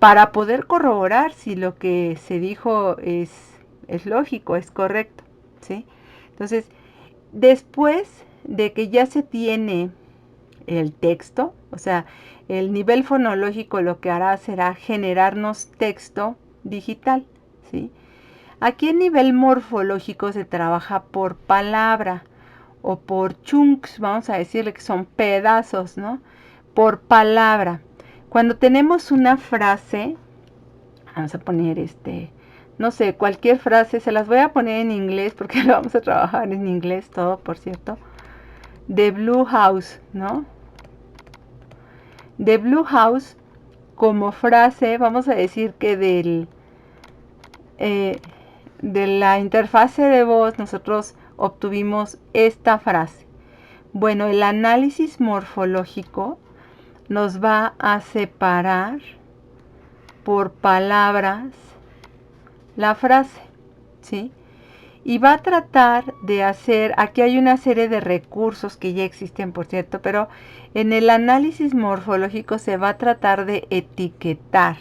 para poder corroborar si lo que se dijo es lógico, es correcto, ¿sí? Entonces, después de que ya se tiene el texto, o sea, el nivel fonológico lo que hará será generarnos texto digital, ¿sí? Aquí en nivel morfológico se trabaja por palabra o por chunks, vamos a decirle que son pedazos, ¿no? Por palabra. Cuando tenemos una frase, vamos a poner no sé, cualquier frase, se las voy a poner en inglés porque lo vamos a trabajar en inglés todo, por cierto. The Blue House, ¿no? The Blue House, como frase, vamos a decir que de la interfase de voz nosotros obtuvimos esta frase. Bueno, el análisis morfológico nos va a separar por palabras la frase, ¿sí? Y va a tratar de hacer, aquí hay una serie de recursos que ya existen, por cierto, pero en el análisis morfológico se va a tratar de etiquetar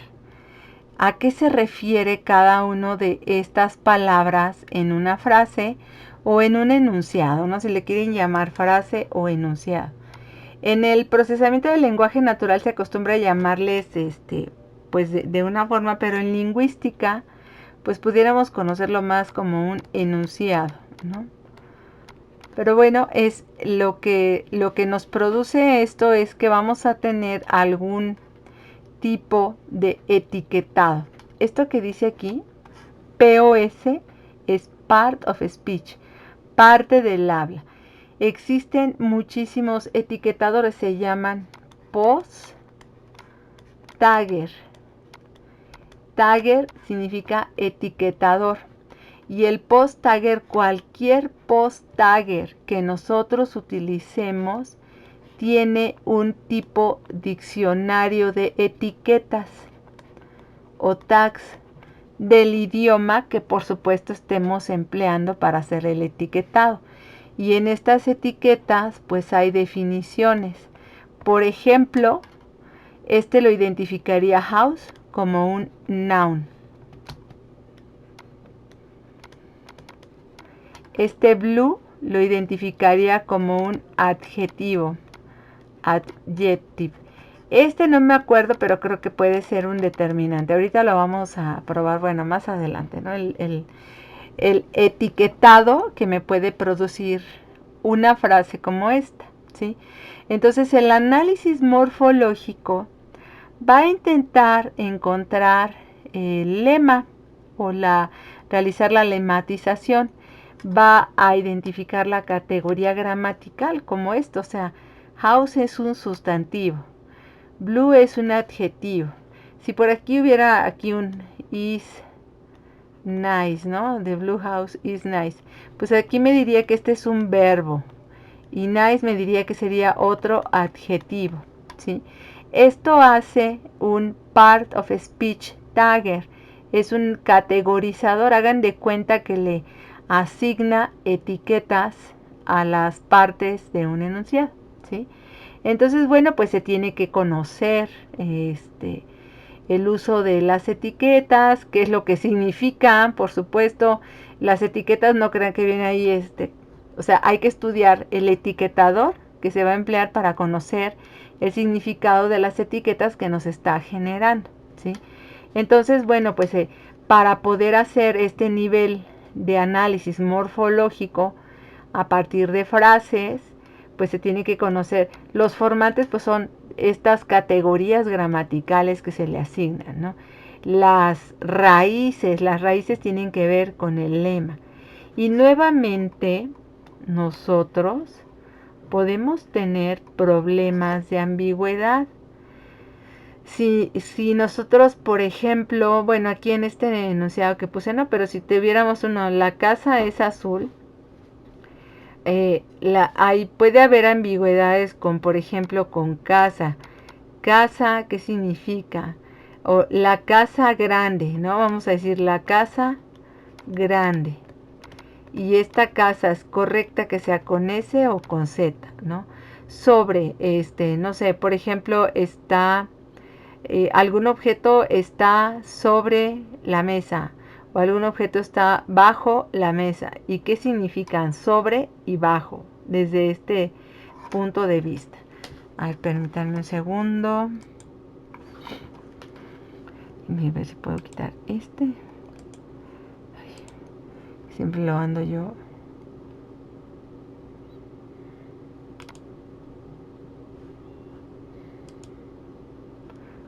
a qué se refiere cada uno de estas palabras en una frase o en un enunciado, ¿no? Si le quieren llamar frase o enunciado. En el procesamiento del lenguaje natural se acostumbra a llamarles pues de una forma, pero en lingüística pues pudiéramos conocerlo más como un enunciado, ¿no? Pero bueno, es lo que nos produce esto es que vamos a tener algún tipo de etiquetado. Esto que dice aquí, POS, es part of speech, parte del habla. Existen muchísimos etiquetadores, se llaman post tagger. Tagger significa etiquetador. Y el post tagger, cualquier post tagger que nosotros utilicemos, tiene un tipo diccionario de etiquetas o tags del idioma que por supuesto estemos empleando para hacer el etiquetado. Y en estas etiquetas pues hay definiciones. Por ejemplo, lo identificaría house como un noun. Blue lo identificaría como un adjetivo. Adjective. No me acuerdo, pero creo que puede ser un determinante. Ahorita lo vamos a probar, bueno, más adelante, ¿no? El etiquetado que me puede producir una frase como esta, ¿sí? Entonces, el análisis morfológico va a intentar encontrar el lema o realizar la lematización. Va a identificar la categoría gramatical como esto, o sea, house es un sustantivo, blue es un adjetivo. Si por aquí hubiera aquí un is nice, ¿no? The blue house is nice. Pues aquí me diría que este es un verbo y nice me diría que sería otro adjetivo, ¿sí? Esto hace un part of speech tagger. Es un categorizador. Hagan de cuenta que le asigna etiquetas a las partes de un enunciado, ¿sí? Entonces, bueno, pues se tiene que conocer el uso de las etiquetas, qué es lo que significan, por supuesto. Las etiquetas no crean que viene ahí, o sea, hay que estudiar el etiquetador que se va a emplear para conocer el significado de las etiquetas que nos está generando, ¿sí? Entonces, bueno, pues para poder hacer este nivel de análisis morfológico a partir de frases, pues se tiene que conocer los formatos, pues son estas categorías gramaticales que se le asignan, ¿no? Las raíces tienen que ver con el lema. Y nuevamente nosotros podemos tener problemas de ambigüedad. Si nosotros, por ejemplo, bueno, aquí en este enunciado que puse, no, pero si tuviéramos uno, la casa es azul, puede haber ambigüedades con, por ejemplo, con casa. Casa, ¿qué significa? O la casa grande, ¿no? Vamos a decir la casa grande. Y esta casa es correcta que sea con S o con Z, ¿no? Sobre, no sé, por ejemplo, algún objeto está sobre la mesa o algún objeto está bajo la mesa. ¿Y qué significan sobre y bajo desde este punto de vista? A ver, permítanme un segundo. Voy a ver si puedo quitar este. Siempre lo ando yo.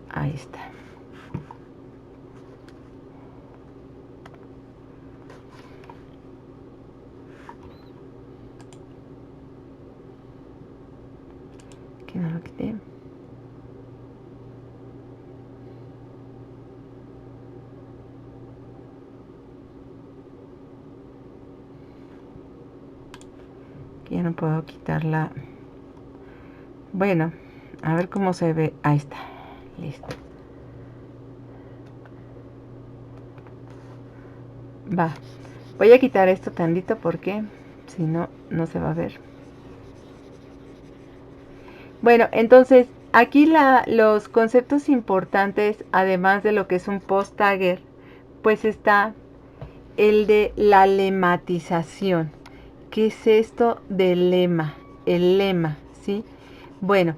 Ahí está. Que no lo quité. Que ya no puedo quitarla. Bueno, a ver cómo se ve. Ahí está. Listo. Va. Voy a quitar esto tantito porque si no, no se va a ver. Bueno, entonces Aquí los conceptos importantes, además de lo que es un post-tagger, pues está el de la lematización. ¿Qué es esto del lema? El lema, ¿sí? Bueno,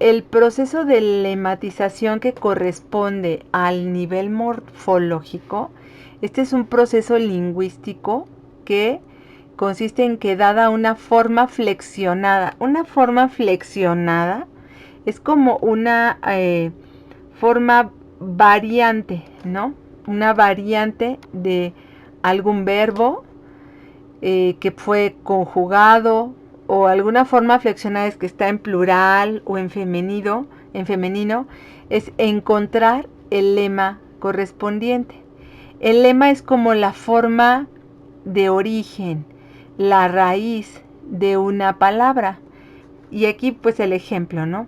el proceso de lematización que corresponde al nivel morfológico, este es un proceso lingüístico que consiste en que dada una forma flexionada es como una forma variante, ¿no? Una variante de algún verbo que fue conjugado o alguna forma flexionada es que está en plural o en femenino, es encontrar el lema correspondiente. El lema es como la forma de origen, la raíz de una palabra. Y aquí pues el ejemplo, ¿no?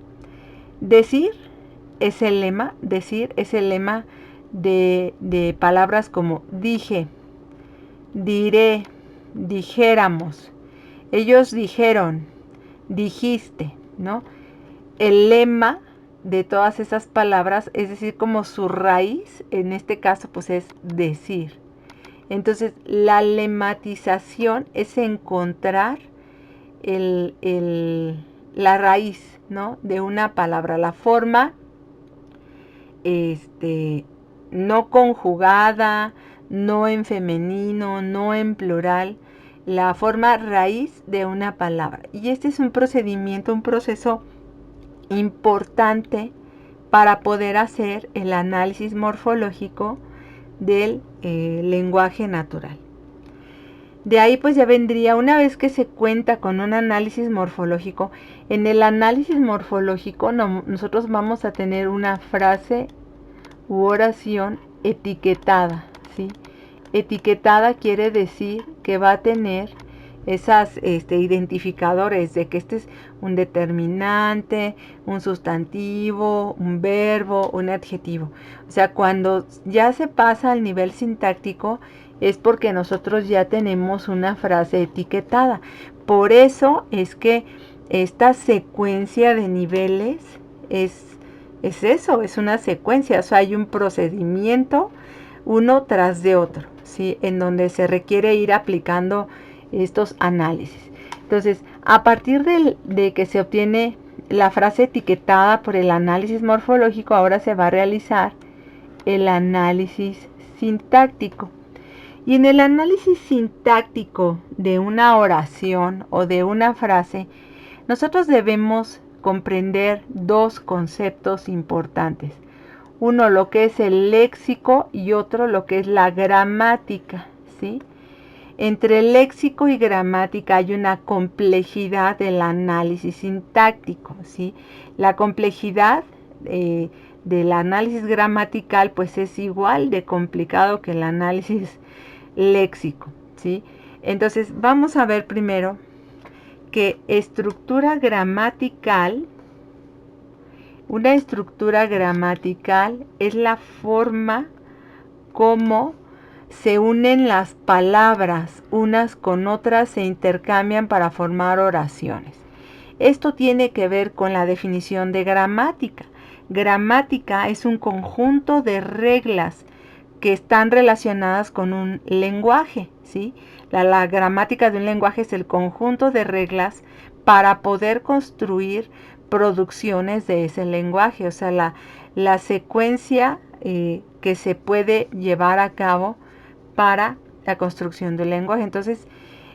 Decir es el lema de palabras como dije, diré, dijéramos, ellos dijeron, dijiste, ¿no? El lema de todas esas palabras, es decir, como su raíz, en este caso, pues es decir. Entonces, la lematización es encontrar la raíz, ¿no? De una palabra, la forma, no conjugada, no en femenino, no en plural, la forma raíz de una palabra. Y este es un procedimiento, un proceso importante para poder hacer el análisis morfológico del lenguaje natural. De ahí pues ya vendría, una vez que se cuenta con un análisis morfológico, en el análisis morfológico nosotros vamos a tener una frase u oración etiquetada, ¿sí? Etiquetada quiere decir que va a tener esas identificadores de que este es un determinante, un sustantivo, un verbo, un adjetivo. O sea, cuando ya se pasa al nivel sintáctico es porque nosotros ya tenemos una frase etiquetada. Por eso es que esta secuencia de niveles es eso, es una secuencia. O sea, hay un procedimiento uno tras de otro, ¿sí? En donde se requiere ir aplicando estos análisis. Entonces, a partir de que se obtiene la frase etiquetada por el análisis morfológico, ahora se va a realizar el análisis sintáctico. Y en el análisis sintáctico de una oración o de una frase, nosotros debemos comprender dos conceptos importantes. Uno lo que es el léxico y otro lo que es la gramática, ¿sí? Entre léxico y gramática hay una complejidad del análisis sintáctico, ¿sí? La complejidad del análisis gramatical pues es igual de complicado que el análisis léxico, ¿sí? Entonces vamos a ver primero que una estructura gramatical es la forma como se unen las palabras unas con otras, se intercambian para formar oraciones. Esto tiene que ver con la definición de gramática. Gramática es un conjunto de reglas que están relacionadas con un lenguaje, ¿sí? La gramática de un lenguaje es el conjunto de reglas para poder construir producciones de ese lenguaje, o sea, la secuencia que se puede llevar a cabo para la construcción del lenguaje. Entonces,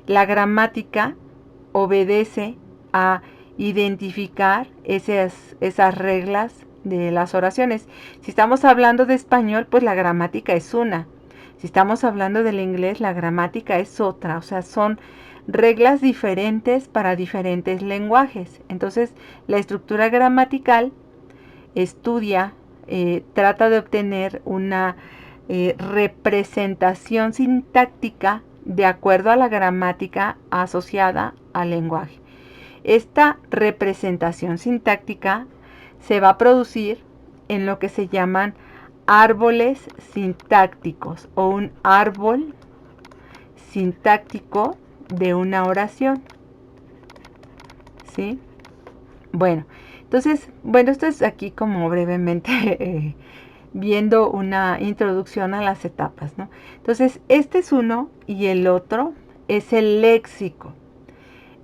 la gramática obedece a identificar esas reglas de las oraciones. Si estamos hablando de español, pues la gramática es una. Si estamos hablando del inglés, la gramática es otra. O sea, son reglas diferentes para diferentes lenguajes. Entonces, la estructura gramatical estudia, trata de obtener una representación sintáctica de acuerdo a la gramática asociada al lenguaje. Esta representación sintáctica se va a producir en lo que se llaman árboles sintácticos o un árbol sintáctico de una oración, ¿sí? Bueno, entonces, bueno, esto es aquí como brevemente viendo una introducción a las etapas, ¿no? Entonces, este es uno y el otro es el léxico.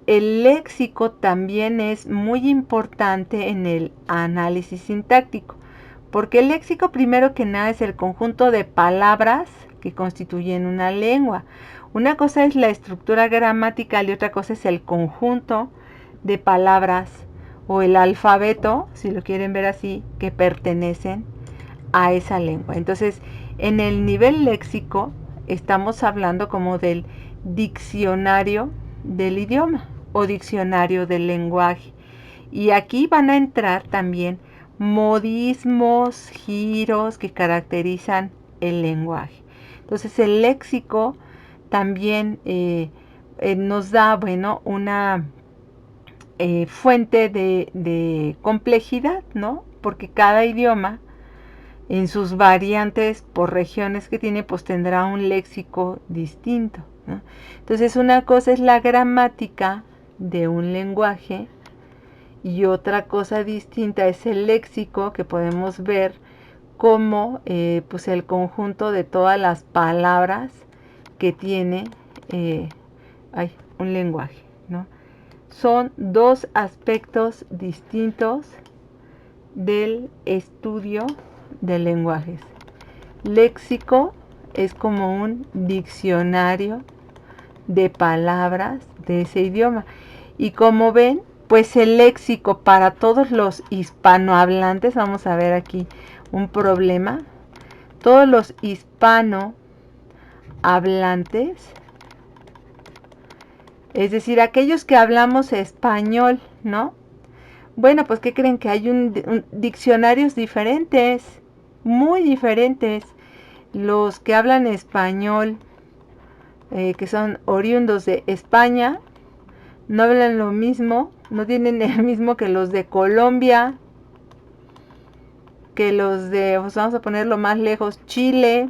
El léxico también es muy importante en el análisis sintáctico, porque el léxico primero que nada es el conjunto de palabras que constituyen una lengua. Una cosa es la estructura gramatical y otra cosa es el conjunto de palabras o el alfabeto, si lo quieren ver así, que pertenecen a esa lengua. Entonces, en el nivel léxico estamos hablando como del diccionario del idioma o diccionario del lenguaje. Y aquí van a entrar también modismos, giros que caracterizan el lenguaje. Entonces el léxico también nos da, bueno, una fuente de complejidad, ¿no? Porque cada idioma en sus variantes por regiones que tiene, pues tendrá un léxico distinto, ¿no? Entonces una cosa es la gramática de un lenguaje y otra cosa distinta es el léxico, que podemos ver como pues el conjunto de todas las palabras que tiene un lenguaje, ¿no? Son dos aspectos distintos del estudio de lenguajes. Léxico es como un diccionario de palabras de ese idioma. Y como ven, pues el léxico para todos los hispanohablantes, vamos a ver aquí un problema, todos los hispanohablantes, es decir, aquellos que hablamos español, ¿no? Bueno, pues ¿qué creen? Que hay diccionarios diferentes, muy diferentes. Los que hablan español, que son oriundos de España, no hablan lo mismo, no tienen el mismo que los de Colombia, que los de, pues vamos a ponerlo más lejos, Chile,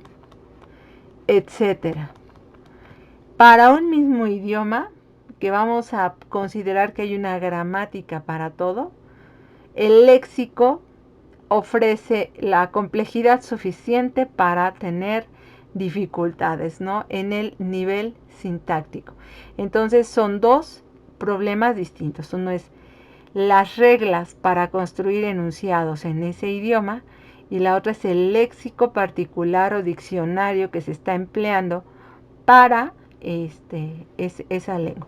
etcétera. Para un mismo idioma, que vamos a considerar que hay una gramática para todo, el léxico ofrece la complejidad suficiente para tener dificultades, ¿no? En el nivel sintáctico. Entonces son dos problemas distintos. Uno es las reglas para construir enunciados en ese idioma y la otra es el léxico particular o diccionario que se está empleando para esa lengua.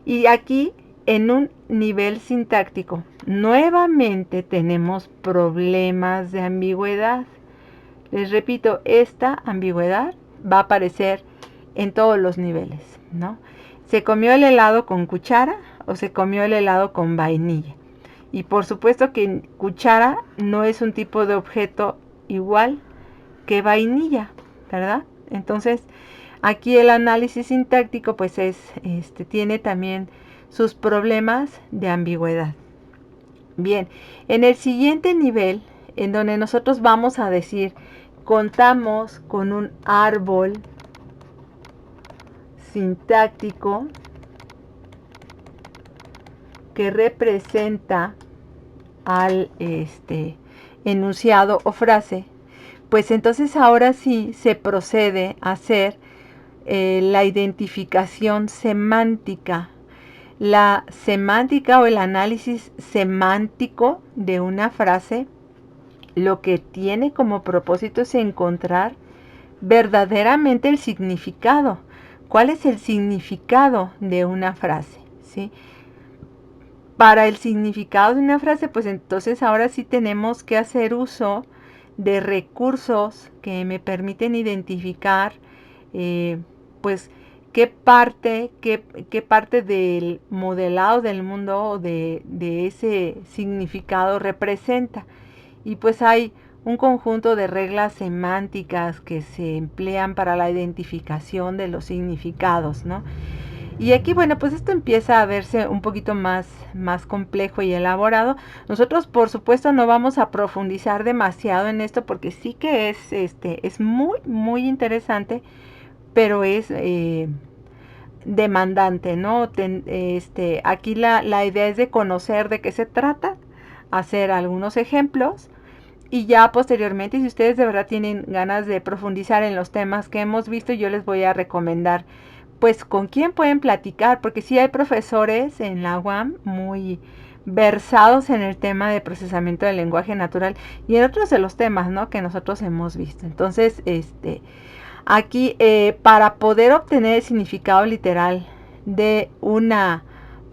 Y aquí en un nivel sintáctico nuevamente tenemos problemas de ambigüedad. Les repito, esta ambigüedad va a aparecer en todos los niveles, ¿no? ¿Se comió el helado con cuchara o se comió el helado con vainilla? Y por supuesto que cuchara no es un tipo de objeto igual que vainilla, ¿verdad? Entonces, aquí el análisis sintáctico pues tiene también sus problemas de ambigüedad. Bien, en el siguiente nivel, en donde nosotros vamos a decir, contamos con un árbol sintáctico que representa al enunciado o frase, pues entonces ahora sí se procede a hacer la identificación semántica. La semántica o el análisis semántico de una frase lo que tiene como propósito es encontrar verdaderamente el significado. ¿Cuál es el significado de una frase? ¿Sí? Para el significado de una frase, pues entonces ahora sí tenemos que hacer uso de recursos que me permiten identificar pues qué parte del modelado del mundo o de ese significado representa. Y pues hay un conjunto de reglas semánticas que se emplean para la identificación de los significados, ¿no? Y aquí, bueno, pues esto empieza a verse un poquito más complejo y elaborado. Nosotros, por supuesto, no vamos a profundizar demasiado en esto porque sí que es muy, muy interesante, pero demandante, ¿no? Aquí la idea es de conocer de qué se trata, hacer algunos ejemplos y ya posteriormente, si ustedes de verdad tienen ganas de profundizar en los temas que hemos visto, yo les voy a recomendar pues con quién pueden platicar, porque sí hay profesores en la UAM muy versados en el tema de procesamiento del lenguaje natural y en otros de los temas, ¿no?, que nosotros hemos visto. Entonces, aquí para poder obtener el significado literal de una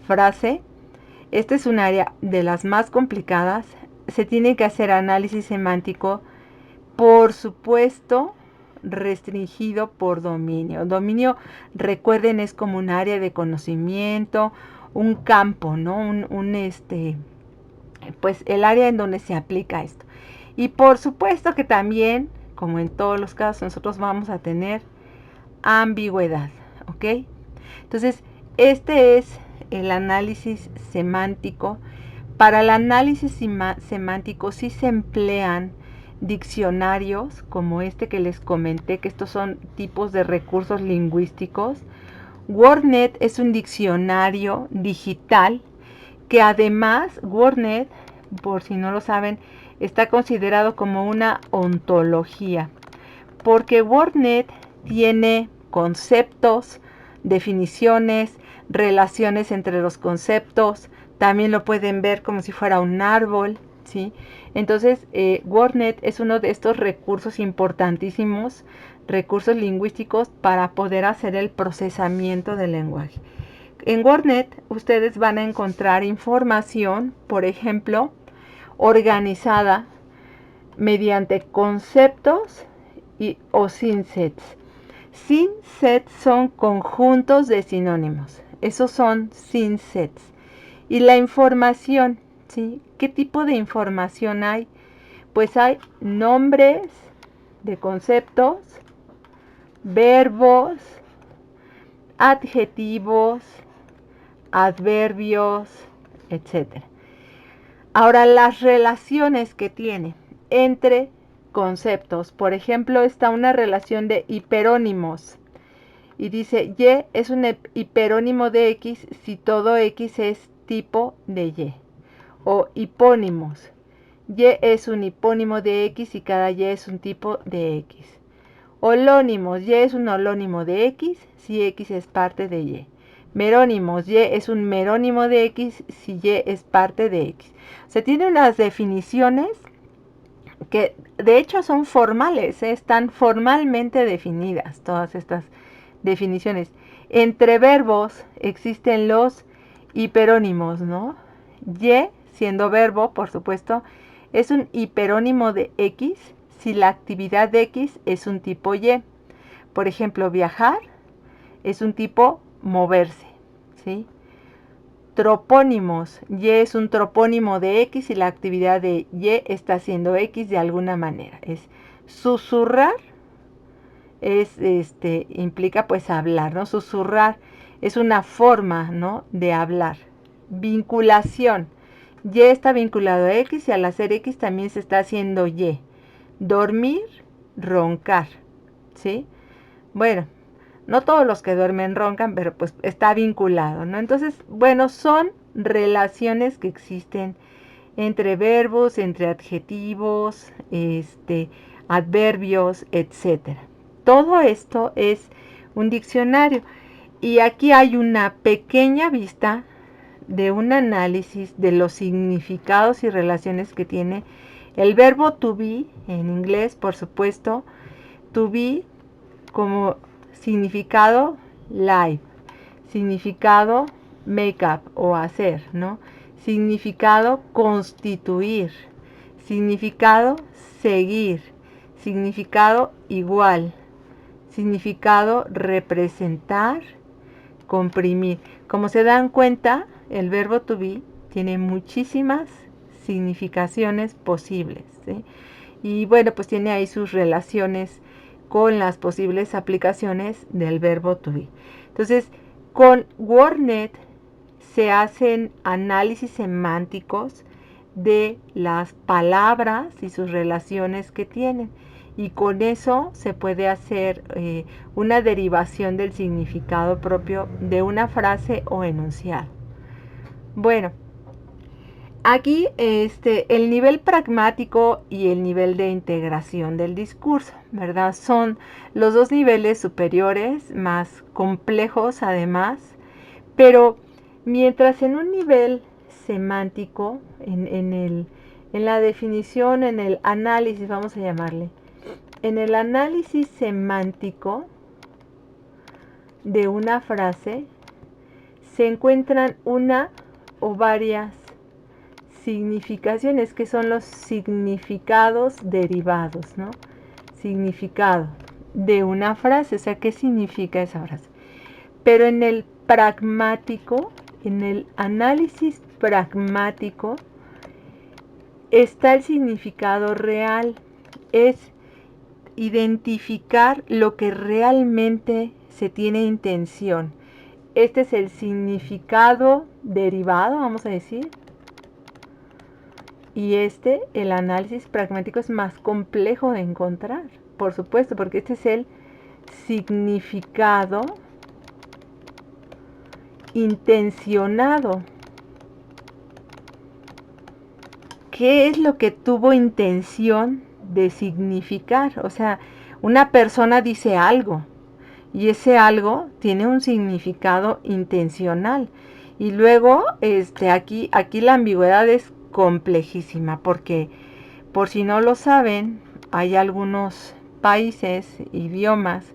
frase, esta es un área de las más complicadas. Se tiene que hacer análisis semántico, por supuesto, restringido por dominio. Dominio, recuerden, es como un área de conocimiento, un campo, ¿no? Pues el área en donde se aplica esto. Y por supuesto que también, como en todos los casos, nosotros vamos a tener ambigüedad, ¿ok? Entonces, este es el análisis semántico. Para el análisis semántico sí se emplean diccionarios como este que les comenté, que estos son tipos de recursos lingüísticos. WordNet es un diccionario digital que además WordNet, por si no lo saben, está considerado como una ontología, porque WordNet tiene conceptos, definiciones, relaciones entre los conceptos. También lo pueden ver como si fuera un árbol, ¿sí? Entonces, WordNet es uno de estos recursos importantísimos, recursos lingüísticos para poder hacer el procesamiento del lenguaje. En WordNet ustedes van a encontrar información, por ejemplo, organizada mediante conceptos o synsets. Synsets son conjuntos de sinónimos. Esos son synsets. Y la información, ¿sí? ¿Qué tipo de información hay? Pues hay nombres de conceptos, verbos, adjetivos, adverbios, etc. Ahora, las relaciones que tiene entre conceptos. Por ejemplo, está una relación de hiperónimos. Y dice, Y es un hiperónimo de X si todo X es tipo de Y. O hipónimos. Y es un hipónimo de X y cada Y es un tipo de X. Holónimos. Y es un holónimo de X si X es parte de Y. Merónimos. Y es un merónimo de X si Y es parte de X. O sea, tiene unas definiciones que de hecho son formales, están formalmente definidas todas estas definiciones. Entre verbos existen los hiperónimos, ¿no? Y, siendo verbo, por supuesto, es un hiperónimo de X si la actividad de X es un tipo Y. Por ejemplo, viajar es un tipo moverse, ¿sí? Tropónimos. Y es un tropónimo de X y la actividad de Y está haciendo X de alguna manera. Es susurrar, implica pues hablar, ¿no? Susurrar es una forma, ¿no?, de hablar. Vinculación. Y está vinculado a X y al hacer X también se está haciendo Y. Dormir, roncar, ¿sí? Bueno, no todos los que duermen roncan, pero pues está vinculado, ¿no? Entonces, bueno, son relaciones que existen entre verbos, entre adjetivos, adverbios, etc. Todo esto es un diccionario. Y aquí hay una pequeña vista de un análisis de los significados y relaciones que tiene el verbo to be, en inglés, por supuesto, to be como significado live, significado make up o hacer, ¿no? Significado constituir, significado seguir, significado igual, significado representar, comprimir. Como se dan cuenta, el verbo to be tiene muchísimas significaciones posibles, ¿sí? Y bueno, pues tiene ahí sus relaciones con las posibles aplicaciones del verbo to be. Entonces, con WordNet se hacen análisis semánticos de las palabras y sus relaciones que tienen. Y con eso se puede hacer una derivación del significado propio de una frase o enunciado. Bueno, aquí el nivel pragmático y el nivel de integración del discurso, ¿verdad? Son los dos niveles superiores, más complejos además, pero mientras en un nivel semántico, en la definición, en el análisis, vamos a llamarle, en el análisis semántico de una frase, se encuentran una o varias significaciones, que son los significados derivados, ¿no? Significado de una frase, o sea, ¿qué significa esa frase? Pero en el pragmático, en el análisis pragmático, está el significado real, es identificar lo que realmente se tiene intención. Este es el significado derivado, vamos a decir. Y el análisis pragmático es más complejo de encontrar, por supuesto, porque este es el significado intencionado. ¿Qué es lo que tuvo intención de significar? O sea, una persona dice algo y ese algo tiene un significado intencional. Y luego, aquí la ambigüedad es complejísima porque, por si no lo saben, hay algunos países, idiomas,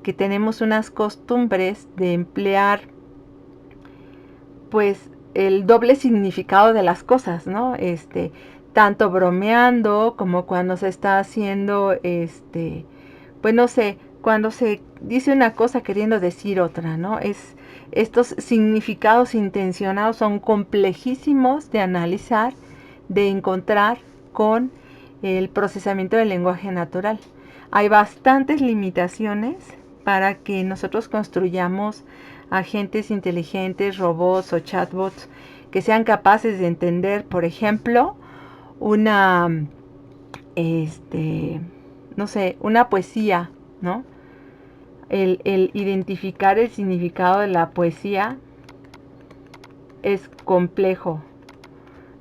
que tenemos unas costumbres de emplear, pues, el doble significado de las cosas, ¿no? Tanto bromeando como cuando se está haciendo, pues no sé, cuando se dice una cosa queriendo decir otra, ¿no? Estos significados intencionados son complejísimos de analizar, de encontrar con el procesamiento del lenguaje natural. Hay bastantes limitaciones para que nosotros construyamos agentes inteligentes, robots o chatbots que sean capaces de entender, por ejemplo, una, no sé, una poesía, ¿no? El identificar el significado de la poesía es complejo.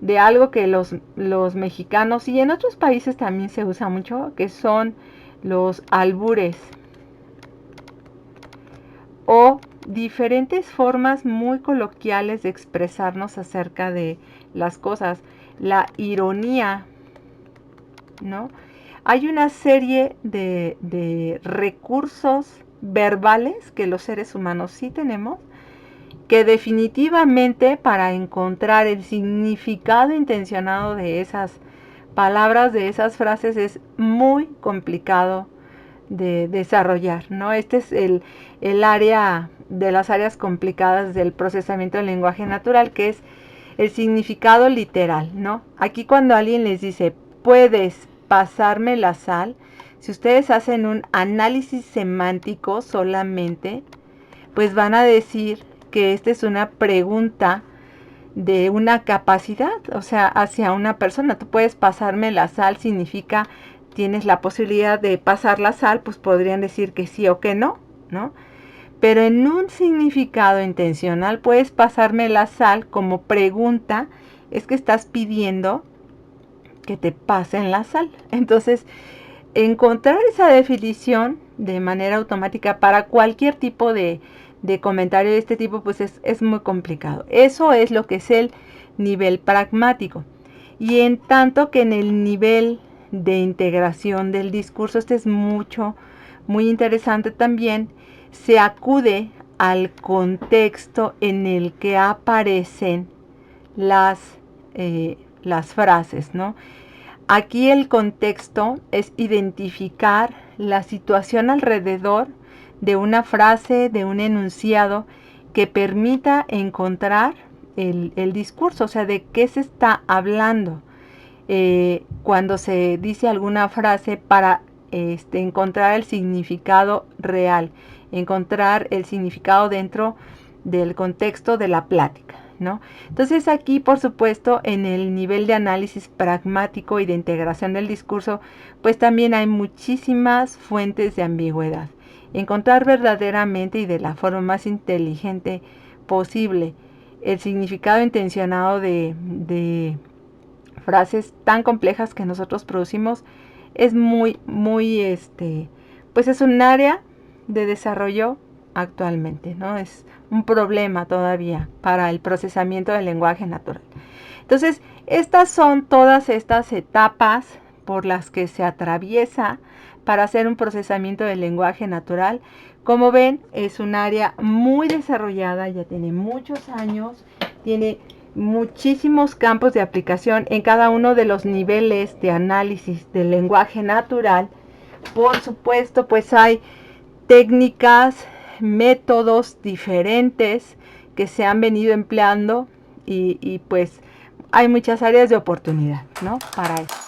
De algo que los mexicanos y en otros países también se usa mucho, que son los albures o diferentes formas muy coloquiales de expresarnos acerca de las cosas. La ironía, ¿no? Hay una serie de recursos verbales que los seres humanos sí tenemos, que definitivamente para encontrar el significado intencionado de esas palabras, de esas frases, es muy complicado de desarrollar, ¿no? Este es el área de las áreas complicadas del procesamiento del lenguaje natural, que es el significado literal, ¿no? Aquí cuando alguien les dice, puedes pasarme la sal, si ustedes hacen un análisis semántico solamente, pues van a decir que esta es una pregunta de una capacidad, o sea, hacia una persona. Tú puedes pasarme la sal, significa tienes la posibilidad de pasar la sal, pues podrían decir que sí o que no, ¿no? Pero en un significado intencional puedes pasarme la sal como pregunta, es que estás pidiendo que te pasen la sal. Entonces, encontrar esa definición de manera automática para cualquier tipo de comentario de este tipo, pues es muy complicado. Eso es lo que es el nivel pragmático. Y en tanto que en el nivel de integración del discurso, este es muy interesante también, se acude al contexto en el que aparecen las frases, ¿no? Aquí el contexto es identificar la situación alrededor de una frase, de un enunciado, que permita encontrar el discurso, o sea, de qué se está hablando cuando se dice alguna frase para encontrar el significado real, encontrar el significado dentro del contexto de la plática. ¿no? Entonces aquí, por supuesto, en el nivel de análisis pragmático y de integración del discurso, pues también hay muchísimas fuentes de ambigüedad. Encontrar verdaderamente y de la forma más inteligente posible el significado intencionado de frases tan complejas que nosotros producimos es muy, pues es un área de desarrollo actualmente, ¿no? Es un problema todavía para el procesamiento del lenguaje natural. Entonces, estas son todas estas etapas por las que se atraviesa para hacer un procesamiento del lenguaje natural. Como ven, es un área muy desarrollada, ya tiene muchos años, tiene muchísimos campos de aplicación en cada uno de los niveles de análisis del lenguaje natural. Por supuesto, pues hay técnicas, métodos diferentes que se han venido empleando y pues hay muchas áreas de oportunidad, ¿no? Para eso.